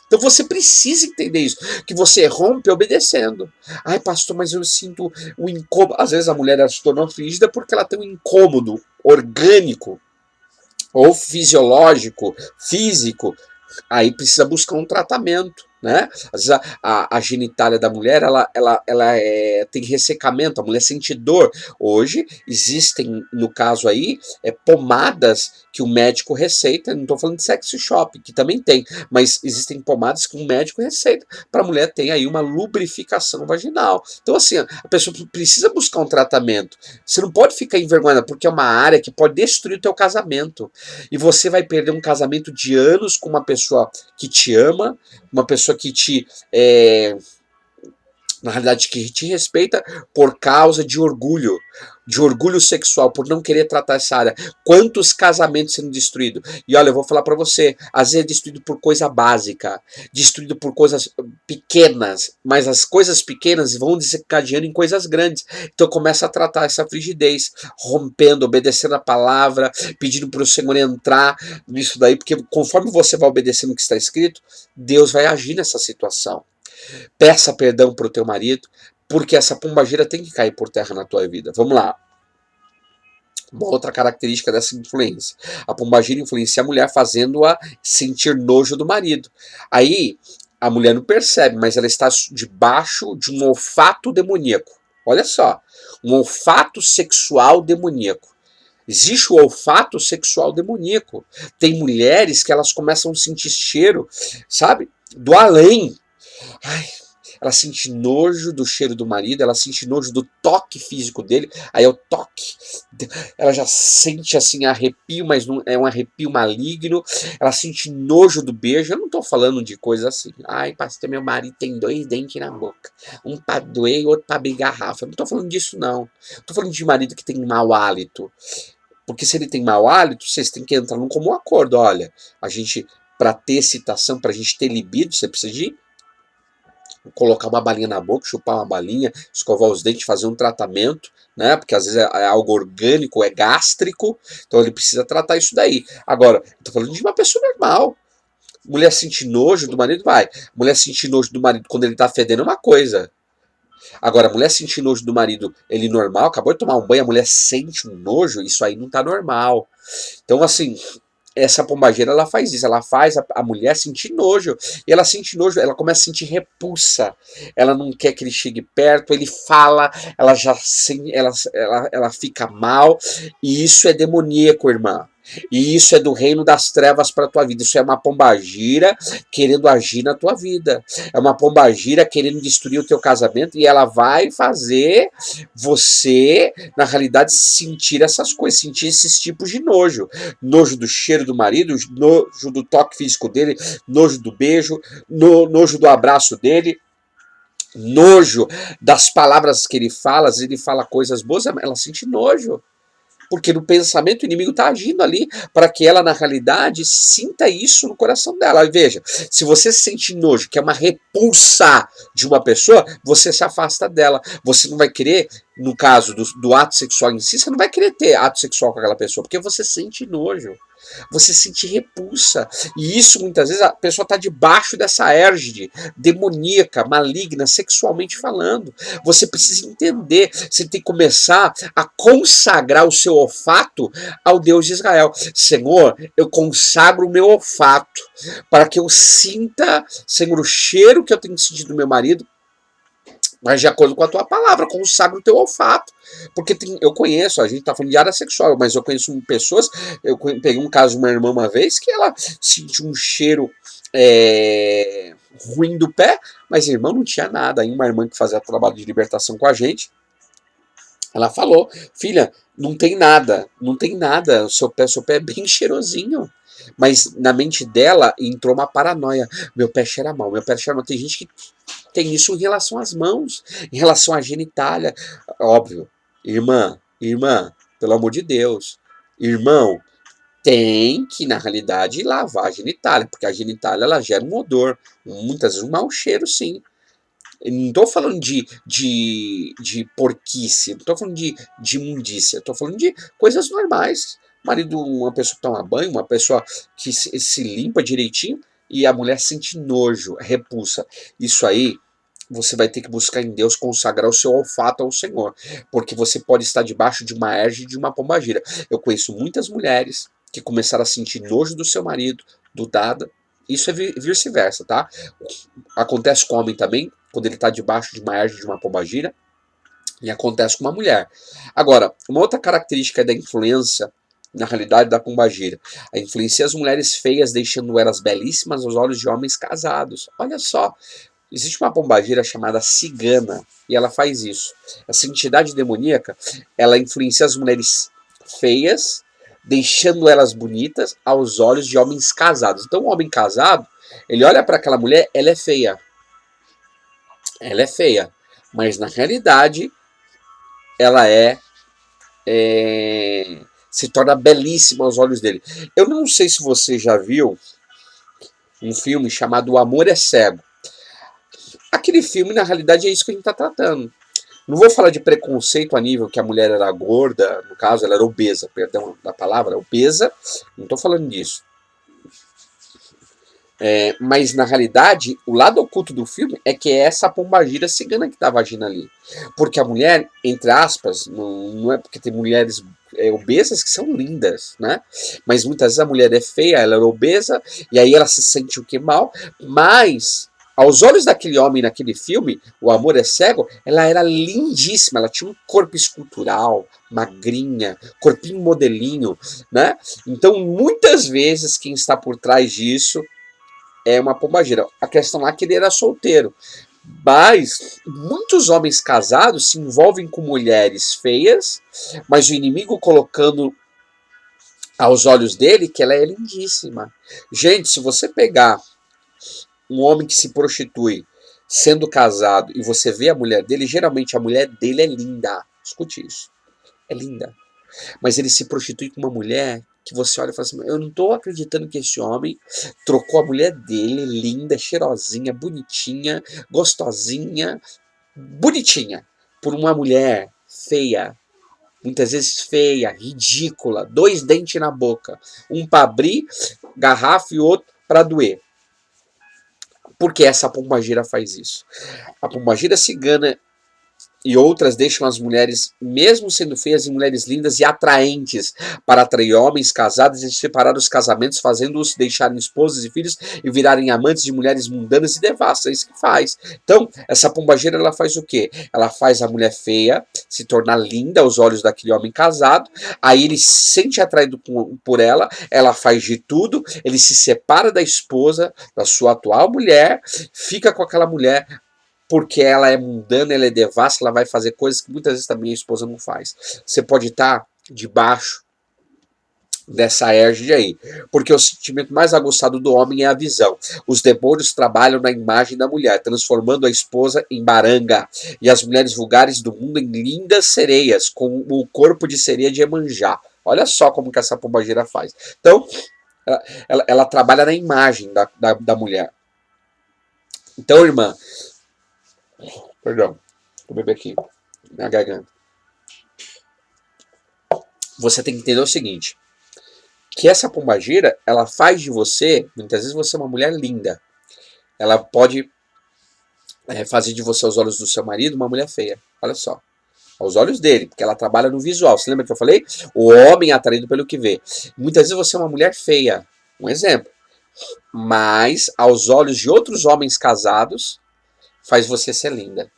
Então você precisa entender isso, que você rompe obedecendo. Ai, pastor, mas eu sinto um incômodo. Às vezes a mulher ela se tornou frígida porque ela tem um incômodo orgânico ou fisiológico, físico. Aí precisa buscar um tratamento. Né? Às vezes a genitália da mulher tem ressecamento, a mulher sente dor. Hoje existem, no caso aí, pomadas que o médico receita. Não estou falando de sex shop, que também tem, mas existem pomadas que o médico receita para a mulher ter aí uma lubrificação vaginal. Então, assim, a pessoa precisa buscar um tratamento. Você não pode ficar envergonhada, porque é uma área que pode destruir o teu casamento. E você vai perder um casamento de anos com uma pessoa que te ama, uma pessoa que te, na realidade, que te respeita por causa de orgulho sexual, por não querer tratar essa área. Quantos casamentos sendo destruídos? E olha, eu vou falar para você, às vezes é destruído por coisa básica, destruído por coisas pequenas, mas as coisas pequenas vão desencadeando em coisas grandes. Então começa a tratar essa frigidez, rompendo, obedecendo a palavra, pedindo para o Senhor entrar nisso daí, porque conforme você vai obedecendo o que está escrito, Deus vai agir nessa situação. Peça perdão para o teu marido, porque essa pombagira tem que cair por terra na tua vida. Vamos lá. Uma outra característica dessa influência. A pombagira influencia a mulher fazendo-a sentir nojo do marido. Aí a mulher não percebe, mas ela está debaixo de um olfato demoníaco. Olha só, um olfato sexual demoníaco. Existe o olfato sexual demoníaco. Tem mulheres que elas começam a sentir cheiro, sabe, do além. Ai, ela sente nojo do cheiro do marido, ela sente nojo do toque físico dele, aí é o toque, ela já sente assim arrepio, mas não é um arrepio maligno, ela sente nojo do beijo. Eu não tô falando de coisa assim, ai pastor, meu marido tem 2 dentes na boca, um pra doer e outro pra abrir garrafa. Eu não tô falando disso não, tô falando de marido que tem mau hálito, porque se ele tem mau hálito, vocês têm que entrar num comum acordo, olha, a gente, pra ter excitação, pra gente ter libido, você precisa de colocar uma balinha na boca, chupar uma balinha, escovar os dentes, fazer um tratamento, né? Porque às vezes é algo orgânico, é gástrico, então ele precisa tratar isso daí. Agora, eu tô falando de uma pessoa normal. Mulher sentir nojo do marido, vai. Mulher sentir nojo do marido quando ele tá fedendo é uma coisa. Agora, a mulher sentir nojo do marido, ele normal, acabou de tomar um banho, a mulher sente um nojo, isso aí não tá normal. Então, assim, essa pombageira, ela faz isso, ela faz a mulher sentir nojo, e ela sente nojo, ela começa a sentir repulsa, ela não quer que ele chegue perto, ele fala, ela já ela fica mal, e isso é demoníaco, irmã. E isso é do reino das trevas para tua vida. Isso é uma pombagira querendo agir na tua vida. É uma pombagira querendo destruir o teu casamento, e ela vai fazer você, na realidade, sentir essas coisas, sentir esses tipos de nojo. Nojo do cheiro do marido, nojo do toque físico dele, nojo do beijo, nojo do abraço dele, nojo das palavras que ele fala coisas boas, ela sente nojo. Porque no pensamento o inimigo está agindo ali para que ela, na realidade, sinta isso no coração dela. E veja, se você sente nojo, que é uma repulsa de uma pessoa, você se afasta dela. Você não vai querer, no caso do ato sexual em si, você não vai querer ter ato sexual com aquela pessoa, porque você sente nojo. Você sente repulsa. E isso, muitas vezes, a pessoa está debaixo dessa égide demoníaca, maligna, sexualmente falando. Você precisa entender. Você tem que começar a consagrar o seu olfato ao Deus de Israel. Senhor, eu consagro o meu olfato para que eu sinta, Senhor, o cheiro que eu tenho sentido do meu marido, mas de acordo com a tua palavra, consagra o teu olfato. Porque eu conheço, a gente tá falando de área sexual, mas eu conheço pessoas, eu peguei um caso de uma irmã uma vez, que ela sentiu um cheiro ruim do pé, mas a irmã não tinha nada. Aí uma irmã que fazia trabalho de libertação com a gente, ela falou, filha, não tem nada, o seu pé é bem cheirosinho. Mas na mente dela entrou uma paranoia, meu pé cheira mal, tem gente que tem isso em relação às mãos, em relação à genitália. Óbvio, irmã, pelo amor de Deus, irmão, tem que, na realidade, lavar a genitália, porque a genitália, ela gera um odor, muitas vezes um mau cheiro, sim. Eu não estou falando de porquice, não estou falando de imundícia, estou falando de coisas normais. Marido, uma pessoa que toma banho, uma pessoa que se limpa direitinho, e a mulher sente nojo, repulsa. Isso aí, você vai ter que buscar em Deus consagrar o seu olfato ao Senhor, porque você pode estar debaixo de uma égide de uma pombagira. Eu conheço muitas mulheres que começaram a sentir nojo do seu marido, do dada. Isso é vice-versa, tá? Acontece com o homem também, quando ele está debaixo de uma égide de uma pombagira, e acontece com uma mulher. Agora, uma outra característica da influência, na realidade, da pombagira, a influencia as mulheres feias, deixando elas belíssimas aos olhos de homens casados. Olha só, existe uma pombagira chamada cigana, e ela faz isso. Essa entidade demoníaca, ela influencia as mulheres feias, deixando elas bonitas aos olhos de homens casados. Então, o homem casado, ele olha para aquela mulher, ela é feia. Ela é feia, mas na realidade, ela se torna belíssima aos olhos dele. Eu não sei se você já viu um filme chamado O Amor é Cego. Aquele filme, na realidade, é isso que a gente está tratando. Não vou falar de preconceito a nível que a mulher era gorda, no caso, ela era obesa, perdão da palavra, obesa, não estou falando disso. Mas, na realidade, o lado oculto do filme é que é essa pombagira cigana que estava agindo ali. Porque a mulher, entre aspas, não é porque tem mulheres obesas que são lindas, né? Mas muitas vezes a mulher é feia, ela é obesa, e aí ela se sente o que mal, mas aos olhos daquele homem naquele filme, O Amor é Cego, ela era lindíssima, ela tinha um corpo escultural, magrinha, corpinho modelinho, né? Então, muitas vezes, quem está por trás disso é uma pombagira. A questão lá é que ele era solteiro. Mas muitos homens casados se envolvem com mulheres feias, mas o inimigo colocando aos olhos dele que ela é lindíssima. Gente, se você pegar um homem que se prostitui sendo casado e você vê a mulher dele, geralmente a mulher dele é linda. Escute isso. É linda. Mas ele se prostitui com uma mulher que você olha e fala assim, eu não tô acreditando que esse homem trocou a mulher dele, linda, cheirosinha, bonitinha, gostosinha, bonitinha, por uma mulher feia, muitas vezes feia, ridícula, 2 dentes na boca, um para abrir garrafa e outro para doer. Por que essa pombagira faz isso? A pombagira cigana e outras deixam as mulheres, mesmo sendo feias, e mulheres lindas e atraentes, para atrair homens casados e separar os casamentos, fazendo-os deixarem esposas e filhos e virarem amantes de mulheres mundanas e devassos. É isso que faz. Então, essa pombageira, ela faz o quê? Ela faz a mulher feia se tornar linda aos olhos daquele homem casado, aí ele se sente atraído por ela faz de tudo, ele se separa da esposa, da sua atual mulher, fica com aquela mulher, porque ela é mundana, ela é devassa, ela vai fazer coisas que muitas vezes também a esposa não faz. Você pode estar debaixo dessa égide aí, porque o sentimento mais aguçado do homem é a visão. Os demônios trabalham na imagem da mulher, transformando a esposa em baranga e as mulheres vulgares do mundo em lindas sereias, com o corpo de sereia de Iemanjá. Olha só como que essa pombagira faz. Então, ela trabalha na imagem da mulher. Então, irmã, perdão, vou beber aqui, minha garganta. Você tem que entender o seguinte, que essa pombagira, ela faz de você, muitas vezes você é uma mulher linda. Ela pode fazer de você, aos olhos do seu marido, uma mulher feia. Olha só. Aos olhos dele, porque ela trabalha no visual. Você lembra que eu falei? O homem é atraído pelo que vê. Muitas vezes você é uma mulher feia. Um exemplo. Mas, aos olhos de outros homens casados, faz você ser linda.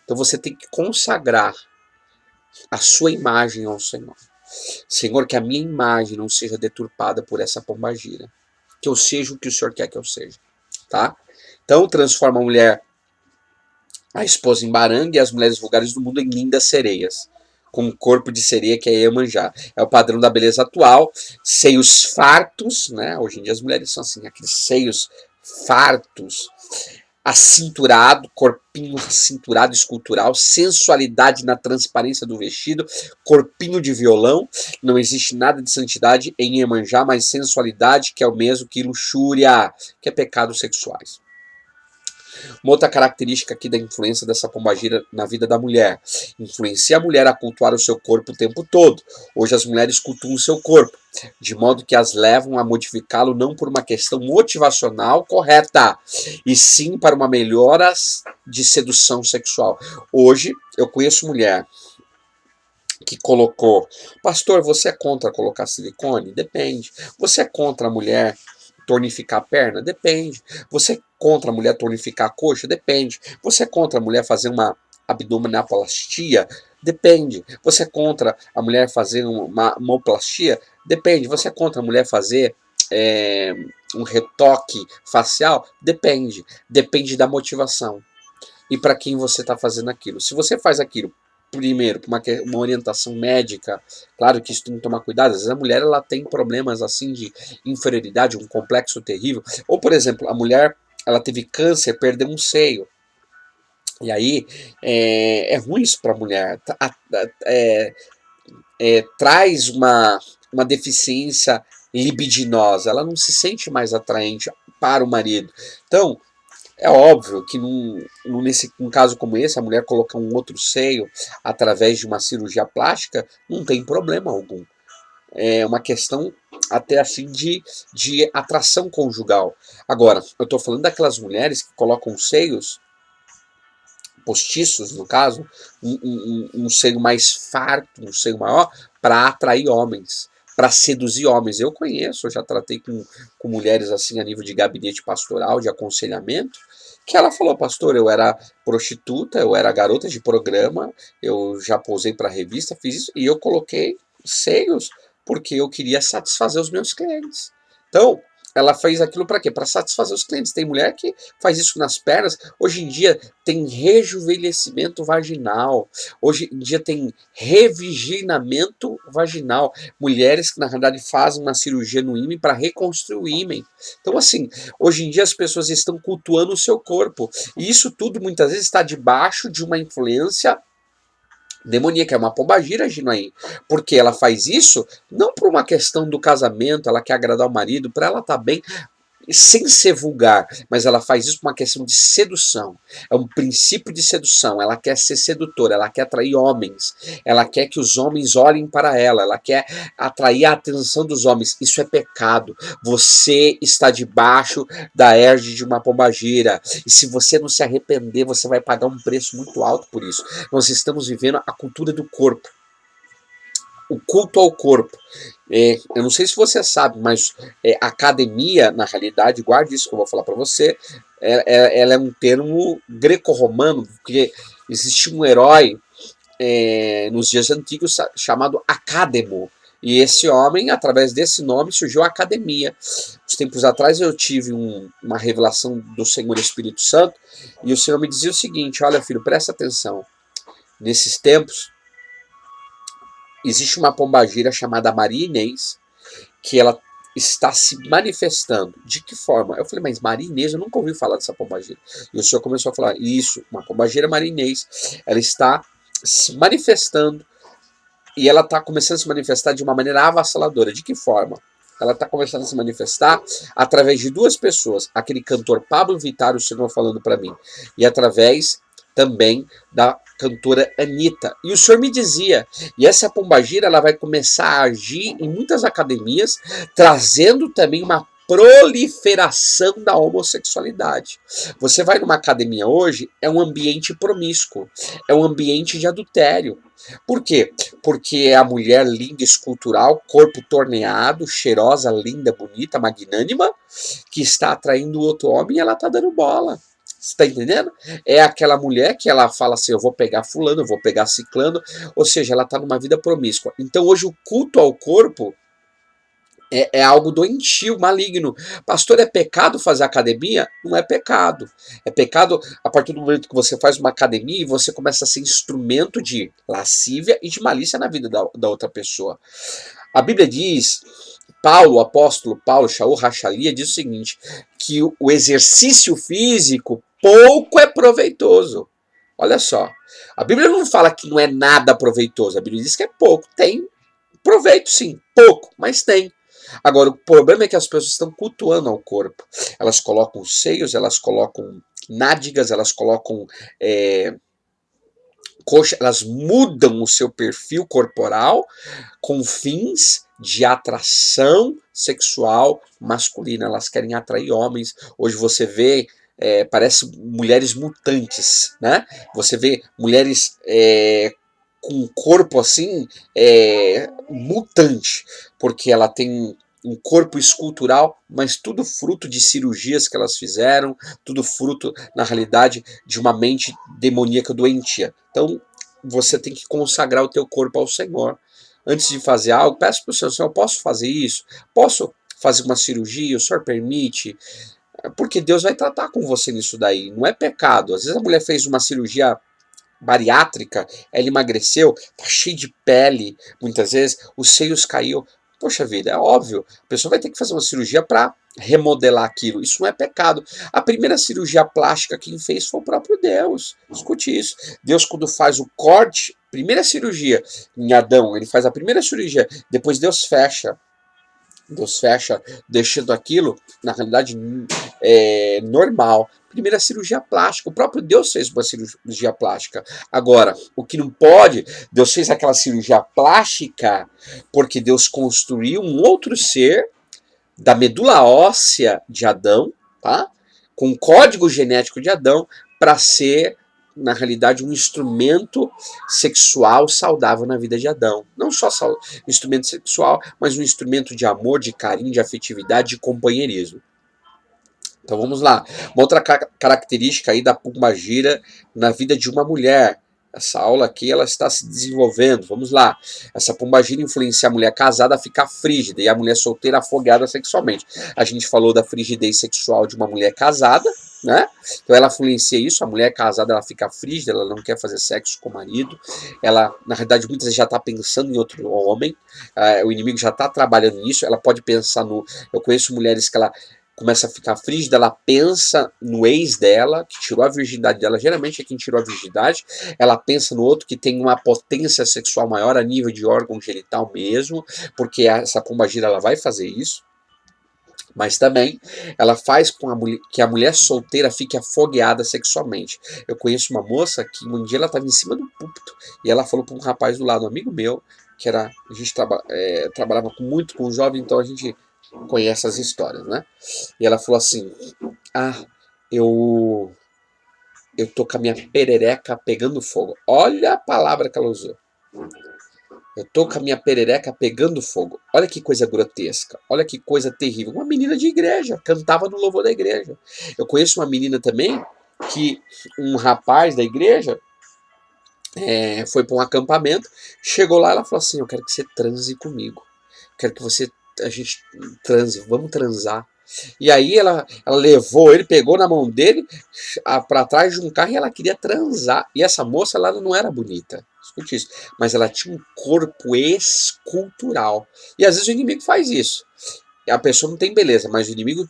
Então você tem que consagrar a sua imagem ao Senhor. Senhor, que a minha imagem não seja deturpada por essa pombagira. Que eu seja o que o Senhor quer que eu seja. Tá? Então transforma a mulher, a esposa, em baranga e as mulheres vulgares do mundo em lindas sereias. Com um corpo de sereia que é Iemanjá. É o padrão da beleza atual. Seios fartos, né? Hoje em dia as mulheres são assim, aqueles seios fartos, acinturado, corpinho acinturado, escultural, sensualidade na transparência do vestido, corpinho de violão, não existe nada de santidade em Iemanjá, mas sensualidade, que é o mesmo que luxúria, que é pecados sexuais. Uma outra característica aqui da influência dessa pombagira na vida da mulher. Influencia a mulher a cultuar o seu corpo o tempo todo. Hoje as mulheres cultuam o seu corpo, de modo que as levam a modificá-lo não por uma questão motivacional correta, e sim para uma melhora de sedução sexual. Hoje eu conheço mulher que colocou, pastor, você é contra colocar silicone? Depende. Você é contra a mulher tonificar a perna? Depende. Você é contra a mulher tonificar a coxa? Depende. Você é contra a mulher fazer uma abdominoplastia? Depende. Você é contra a mulher fazer uma mamoplastia? Depende. Você é contra a mulher fazer um retoque facial? Depende. Depende da motivação. E para quem você está fazendo aquilo. Se você faz aquilo primeiro, por uma orientação médica, claro que isso tem que tomar cuidado, às vezes a mulher ela tem problemas assim de inferioridade, um complexo terrível, ou por exemplo, a mulher ela teve câncer, perdeu um seio, e aí é ruim isso para a mulher, traz uma deficiência libidinosa, ela não se sente mais atraente para o marido. Então, é óbvio que num caso como esse, a mulher colocar um outro seio através de uma cirurgia plástica não tem problema algum. É uma questão até assim de atração conjugal. Agora, eu estou falando daquelas mulheres que colocam seios postiços, no caso, um seio mais farto, um seio maior, para atrair homens, para seduzir homens. Eu conheço, eu já tratei com mulheres assim a nível de gabinete pastoral, de aconselhamento, que ela falou, pastor, eu era prostituta, eu era garota de programa, eu já posei para revista, fiz isso, e eu coloquei seios porque eu queria satisfazer os meus clientes. Então, ela fez aquilo para quê? Para satisfazer os clientes. Tem mulher que faz isso nas pernas. Hoje em dia tem rejuvenescimento vaginal. Hoje em dia tem reviginamento vaginal. Mulheres que na realidade fazem uma cirurgia no ímen para reconstruir o ímen. Então assim, hoje em dia as pessoas estão cultuando o seu corpo. E isso tudo muitas vezes está debaixo de uma influência demoníaca, é uma pombagira agindo aí. Porque ela faz isso não por uma questão do casamento, ela quer agradar o marido, para ela estar bem, sem ser vulgar, mas ela faz isso por uma questão de sedução. É um princípio de sedução. Ela quer ser sedutora, ela quer atrair homens, ela quer que os homens olhem para ela quer atrair a atenção dos homens. Isso é pecado. Você está debaixo da égide de uma pombagira. E se você não se arrepender, você vai pagar um preço muito alto por isso. Nós estamos vivendo a cultura do corpo. O culto ao corpo. Eu não sei se você sabe, mas academia, na realidade, guarde isso que eu vou falar para você, ela é um termo greco-romano, porque existia um herói nos dias antigos chamado Academo. E esse homem, através desse nome, surgiu a academia. Uns tempos atrás eu tive uma revelação do Senhor Espírito Santo, e o Senhor me dizia o seguinte: olha, filho, presta atenção. Nesses tempos, existe uma pombagira chamada Maria Inês, que ela está se manifestando. De que forma? Eu falei, mas Maria Inês, eu nunca ouvi falar dessa pombagira. E o senhor começou a falar, isso, uma pombagira Maria Inês, ela está se manifestando, e ela está começando a se manifestar de uma maneira avassaladora. De que forma? Ela está começando a se manifestar através de duas pessoas, aquele cantor Pablo Vittar, o senhor falando para mim, e através também da cantora Anitta. E o senhor me dizia, e essa pombagira ela vai começar a agir em muitas academias, trazendo também uma proliferação da homossexualidade. Você vai numa academia hoje, é um ambiente promíscuo, é um ambiente de adultério. Por quê? Porque é a mulher linda, escultural, corpo torneado, cheirosa, linda, bonita, magnânima, que está atraindo o outro homem e ela está dando bola. Você tá entendendo? É aquela mulher que ela fala assim, eu vou pegar fulano, eu vou pegar ciclano, ou seja, ela tá numa vida promíscua. Então hoje o culto ao corpo é algo doentio, maligno. Pastor, é pecado fazer academia? Não é pecado. É pecado a partir do momento que você faz uma academia e você começa a ser instrumento de lascívia e de malícia na vida da outra pessoa. A Bíblia diz, o apóstolo Paulo, Shaul Rachalia, diz o seguinte, que o exercício físico pouco é proveitoso. Olha só, a Bíblia não fala que não é nada proveitoso, a Bíblia diz que é pouco. Tem proveito sim, pouco, mas tem. Agora, o problema é que as pessoas estão cultuando ao corpo. Elas colocam seios, elas colocam nádegas, elas colocam coxa, elas mudam o seu perfil corporal com fins de atração sexual masculina. Elas querem atrair homens. Hoje você vê, parece mulheres mutantes, né? Você vê mulheres com um corpo assim, mutante, porque ela tem um corpo escultural, mas tudo fruto de cirurgias que elas fizeram, tudo fruto, na realidade, de uma mente demoníaca doentia. Então, você tem que consagrar o teu corpo ao Senhor. Antes de fazer algo, peça para o Senhor, eu posso fazer isso? Posso fazer uma cirurgia? O Senhor permite? Porque Deus vai tratar com você nisso daí. Não é pecado. Às vezes a mulher fez uma cirurgia bariátrica, ela emagreceu, tá cheia de pele, muitas vezes, os seios caiu. Poxa vida, é óbvio, a pessoa vai ter que fazer uma cirurgia para remodelar aquilo. Isso não é pecado. A primeira cirurgia plástica quem fez foi o próprio Deus. Escute isso. Deus, quando faz o corte, primeira cirurgia em Adão, ele faz a primeira cirurgia, depois Deus fecha, deixando aquilo, na realidade, normal. Primeira cirurgia plástica. O próprio Deus fez uma cirurgia plástica. Agora, o que não pode, Deus fez aquela cirurgia plástica porque Deus construiu um outro ser da medula óssea de Adão, tá? Com o código genético de Adão, para ser, na realidade, um instrumento sexual saudável na vida de Adão. Não só instrumento sexual, mas um instrumento de amor, de carinho, de afetividade, de companheirismo. Então vamos lá. Uma outra característica aí da pombagira na vida de uma mulher. Essa aula aqui ela está se desenvolvendo. Vamos lá. Essa pombagira influencia a mulher casada a ficar frígida e a mulher solteira afogada sexualmente. A gente falou da frigidez sexual de uma mulher casada, né? Então ela influencia isso. A mulher casada ela fica frígida, ela não quer fazer sexo com o marido. Ela, na realidade, muitas vezes já está pensando em outro homem. O inimigo já está trabalhando nisso. Ela pode pensar no. Eu conheço mulheres que ela começa a ficar frígida, ela pensa no ex dela, que tirou a virgindade dela, geralmente é quem tirou a virgindade, ela pensa no outro que tem uma potência sexual maior a nível de órgão genital mesmo, porque essa pombagira ela vai fazer isso, mas também ela faz com que a mulher solteira fique afogueada sexualmente. Eu conheço uma moça que um dia ela estava em cima do púlpito e ela falou para um rapaz do lado, um amigo meu, que era, a gente trabalhava muito com jovem, então a gente conhece as histórias, né? E ela falou assim: eu tô com a minha perereca pegando fogo. Olha a palavra que ela usou. Eu tô com a minha perereca pegando fogo. Olha que coisa grotesca. Olha que coisa terrível. Uma menina de igreja, cantava no louvor da igreja. Eu conheço uma menina também que um rapaz da igreja foi para um acampamento, chegou lá e ela falou assim: eu quero que você transe comigo. Eu quero que a gente transe, vamos transar. E aí ela levou ele, pegou na mão dele para trás de um carro e ela queria transar. E essa moça ela não era bonita, escute isso, mas ela tinha um corpo escultural. E às vezes o inimigo faz isso. A pessoa não tem beleza, mas o inimigo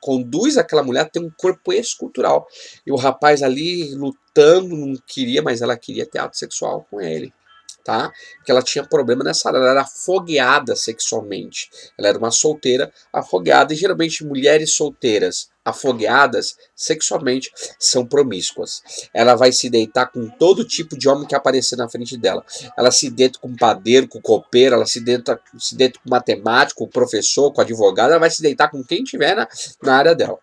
conduz aquela mulher a ter um corpo escultural. E o rapaz ali lutando, não queria, mas ela queria ter ato sexual com ele. Tá? Porque ela tinha problema nessa área, ela era afogueada sexualmente. Ela era uma solteira afogueada, e geralmente mulheres solteiras afogueadas sexualmente são promíscuas. Ela vai se deitar com todo tipo de homem que aparecer na frente dela. Ela se deita com padeiro, com copeiro, ela se deita com matemático, com professor, com advogado, ela vai se deitar com quem tiver na área dela.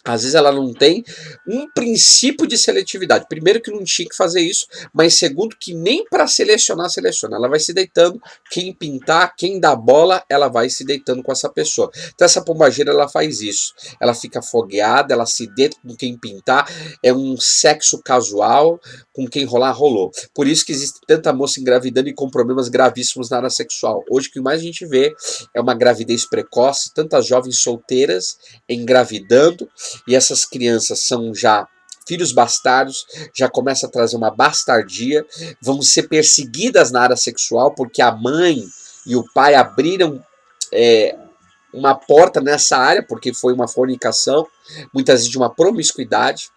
Às vezes ela não tem um princípio de seletividade. Primeiro que não tinha que fazer isso, mas segundo que nem para selecionar, seleciona. Ela vai se deitando, quem pintar, quem dá bola, ela vai se deitando com essa pessoa. Então essa pombagira ela faz isso. Ela fica fogueada, ela se deita com quem pintar, é um sexo casual, com quem rolar, rolou. Por isso que existe tanta moça engravidando e com problemas gravíssimos na área sexual. Hoje o que mais a gente vê é uma gravidez precoce, tantas jovens solteiras engravidando, e essas crianças são já filhos bastardos, já começa a trazer uma bastardia, vão ser perseguidas na área sexual porque a mãe e o pai abriram uma porta nessa área, porque foi uma fornicação, muitas vezes de uma promiscuidade.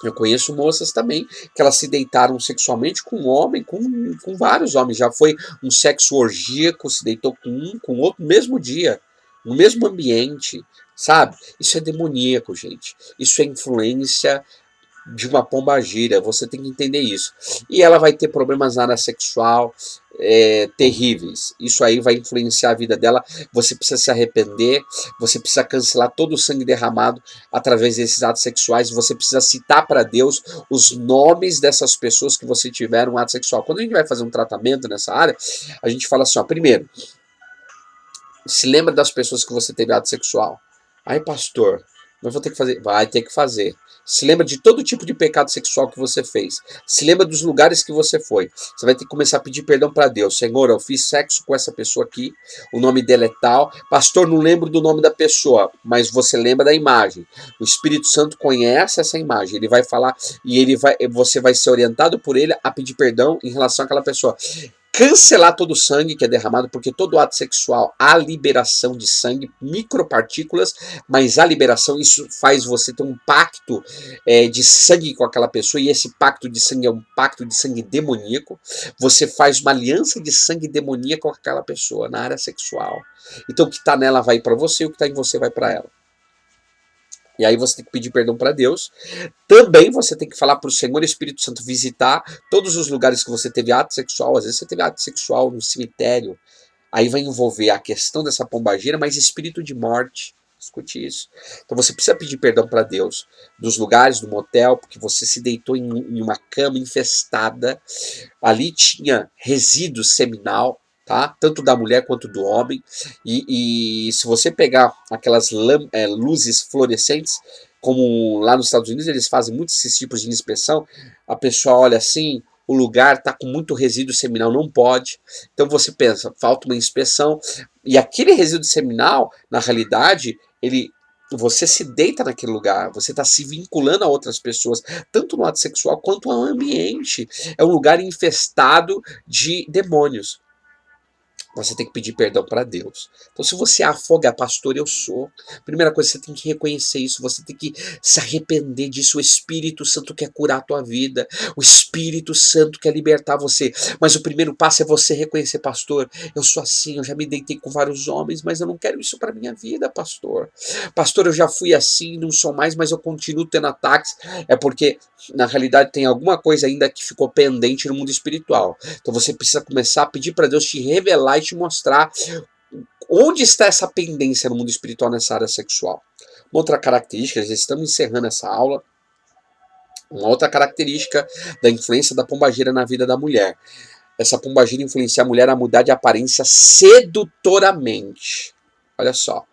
Eu conheço moças também que elas se deitaram sexualmente com um homem, com vários homens, já foi um sexo orgíaco, se deitou com um, com outro, no mesmo dia, no mesmo ambiente, sabe? Isso é demoníaco, gente. Isso é influência de uma pombagira, você tem que entender isso. E ela vai ter problemas na área sexual terríveis. Isso aí vai influenciar a vida dela. Você precisa se arrepender, você precisa cancelar todo o sangue derramado através desses atos sexuais, você precisa citar para Deus os nomes dessas pessoas que você tiver um ato sexual. Quando a gente vai fazer um tratamento nessa área, a gente fala assim, ó, primeiro, se lembra das pessoas que você teve ato sexual. Ai, pastor, mas vou ter que fazer. Vai ter que fazer. Se lembra de todo tipo de pecado sexual que você fez. Se lembra dos lugares que você foi. Você vai ter que começar a pedir perdão para Deus. Senhor, eu fiz sexo com essa pessoa aqui. O nome dela é tal. Pastor, não lembro do nome da pessoa, mas você lembra da imagem. O Espírito Santo conhece essa imagem. Ele vai falar e você vai ser orientado por ele a pedir perdão em relação àquela pessoa. Cancelar todo o sangue que é derramado, porque todo ato sexual há liberação de sangue, micropartículas, mas a liberação, isso faz você ter um pacto de sangue com aquela pessoa, e esse pacto de sangue é um pacto de sangue demoníaco. Você faz uma aliança de sangue demoníaco com aquela pessoa na área sexual. Então o que está nela vai para você, o que está em você vai para ela. E aí você tem que pedir perdão para Deus. Também você tem que falar para o Senhor Espírito Santo visitar todos os lugares que você teve ato sexual. Às vezes você teve ato sexual no cemitério. Aí vai envolver a questão dessa pombagira, mas espírito de morte. Escute isso. Então você precisa pedir perdão para Deus dos lugares, do motel, porque você se deitou em uma cama infestada. Ali tinha resíduo seminal. Tá? Tanto da mulher quanto do homem, e se você pegar aquelas luzes fluorescentes, como lá nos Estados Unidos eles fazem muitos esses tipos de inspeção, a pessoa olha assim, o lugar está com muito resíduo seminal, não pode. Então você pensa, falta uma inspeção, e aquele resíduo seminal, na realidade, você se deita naquele lugar, você está se vinculando a outras pessoas, tanto no ato sexual quanto ao ambiente. É um lugar infestado de demônios. Você tem que pedir perdão para Deus. Então, se você afoga, pastor, eu sou. Primeira coisa, você tem que reconhecer isso. Você tem que se arrepender disso. O Espírito Santo quer curar a tua vida. O Espírito Santo quer libertar você. Mas o primeiro passo é você reconhecer, pastor, eu sou assim, eu já me deitei com vários homens, mas eu não quero isso para minha vida, pastor. Pastor, eu já fui assim, não sou mais, mas eu continuo tendo ataques. É porque, na realidade, tem alguma coisa ainda que ficou pendente no mundo espiritual. Então, você precisa começar a pedir para Deus te revelar e te mostrar onde está essa pendência no mundo espiritual nessa área sexual. Uma outra característica, já estamos encerrando essa aula, uma outra característica da influência da pombagira na vida da mulher. Essa pombagira influencia a mulher a mudar de aparência sedutoramente. Olha só.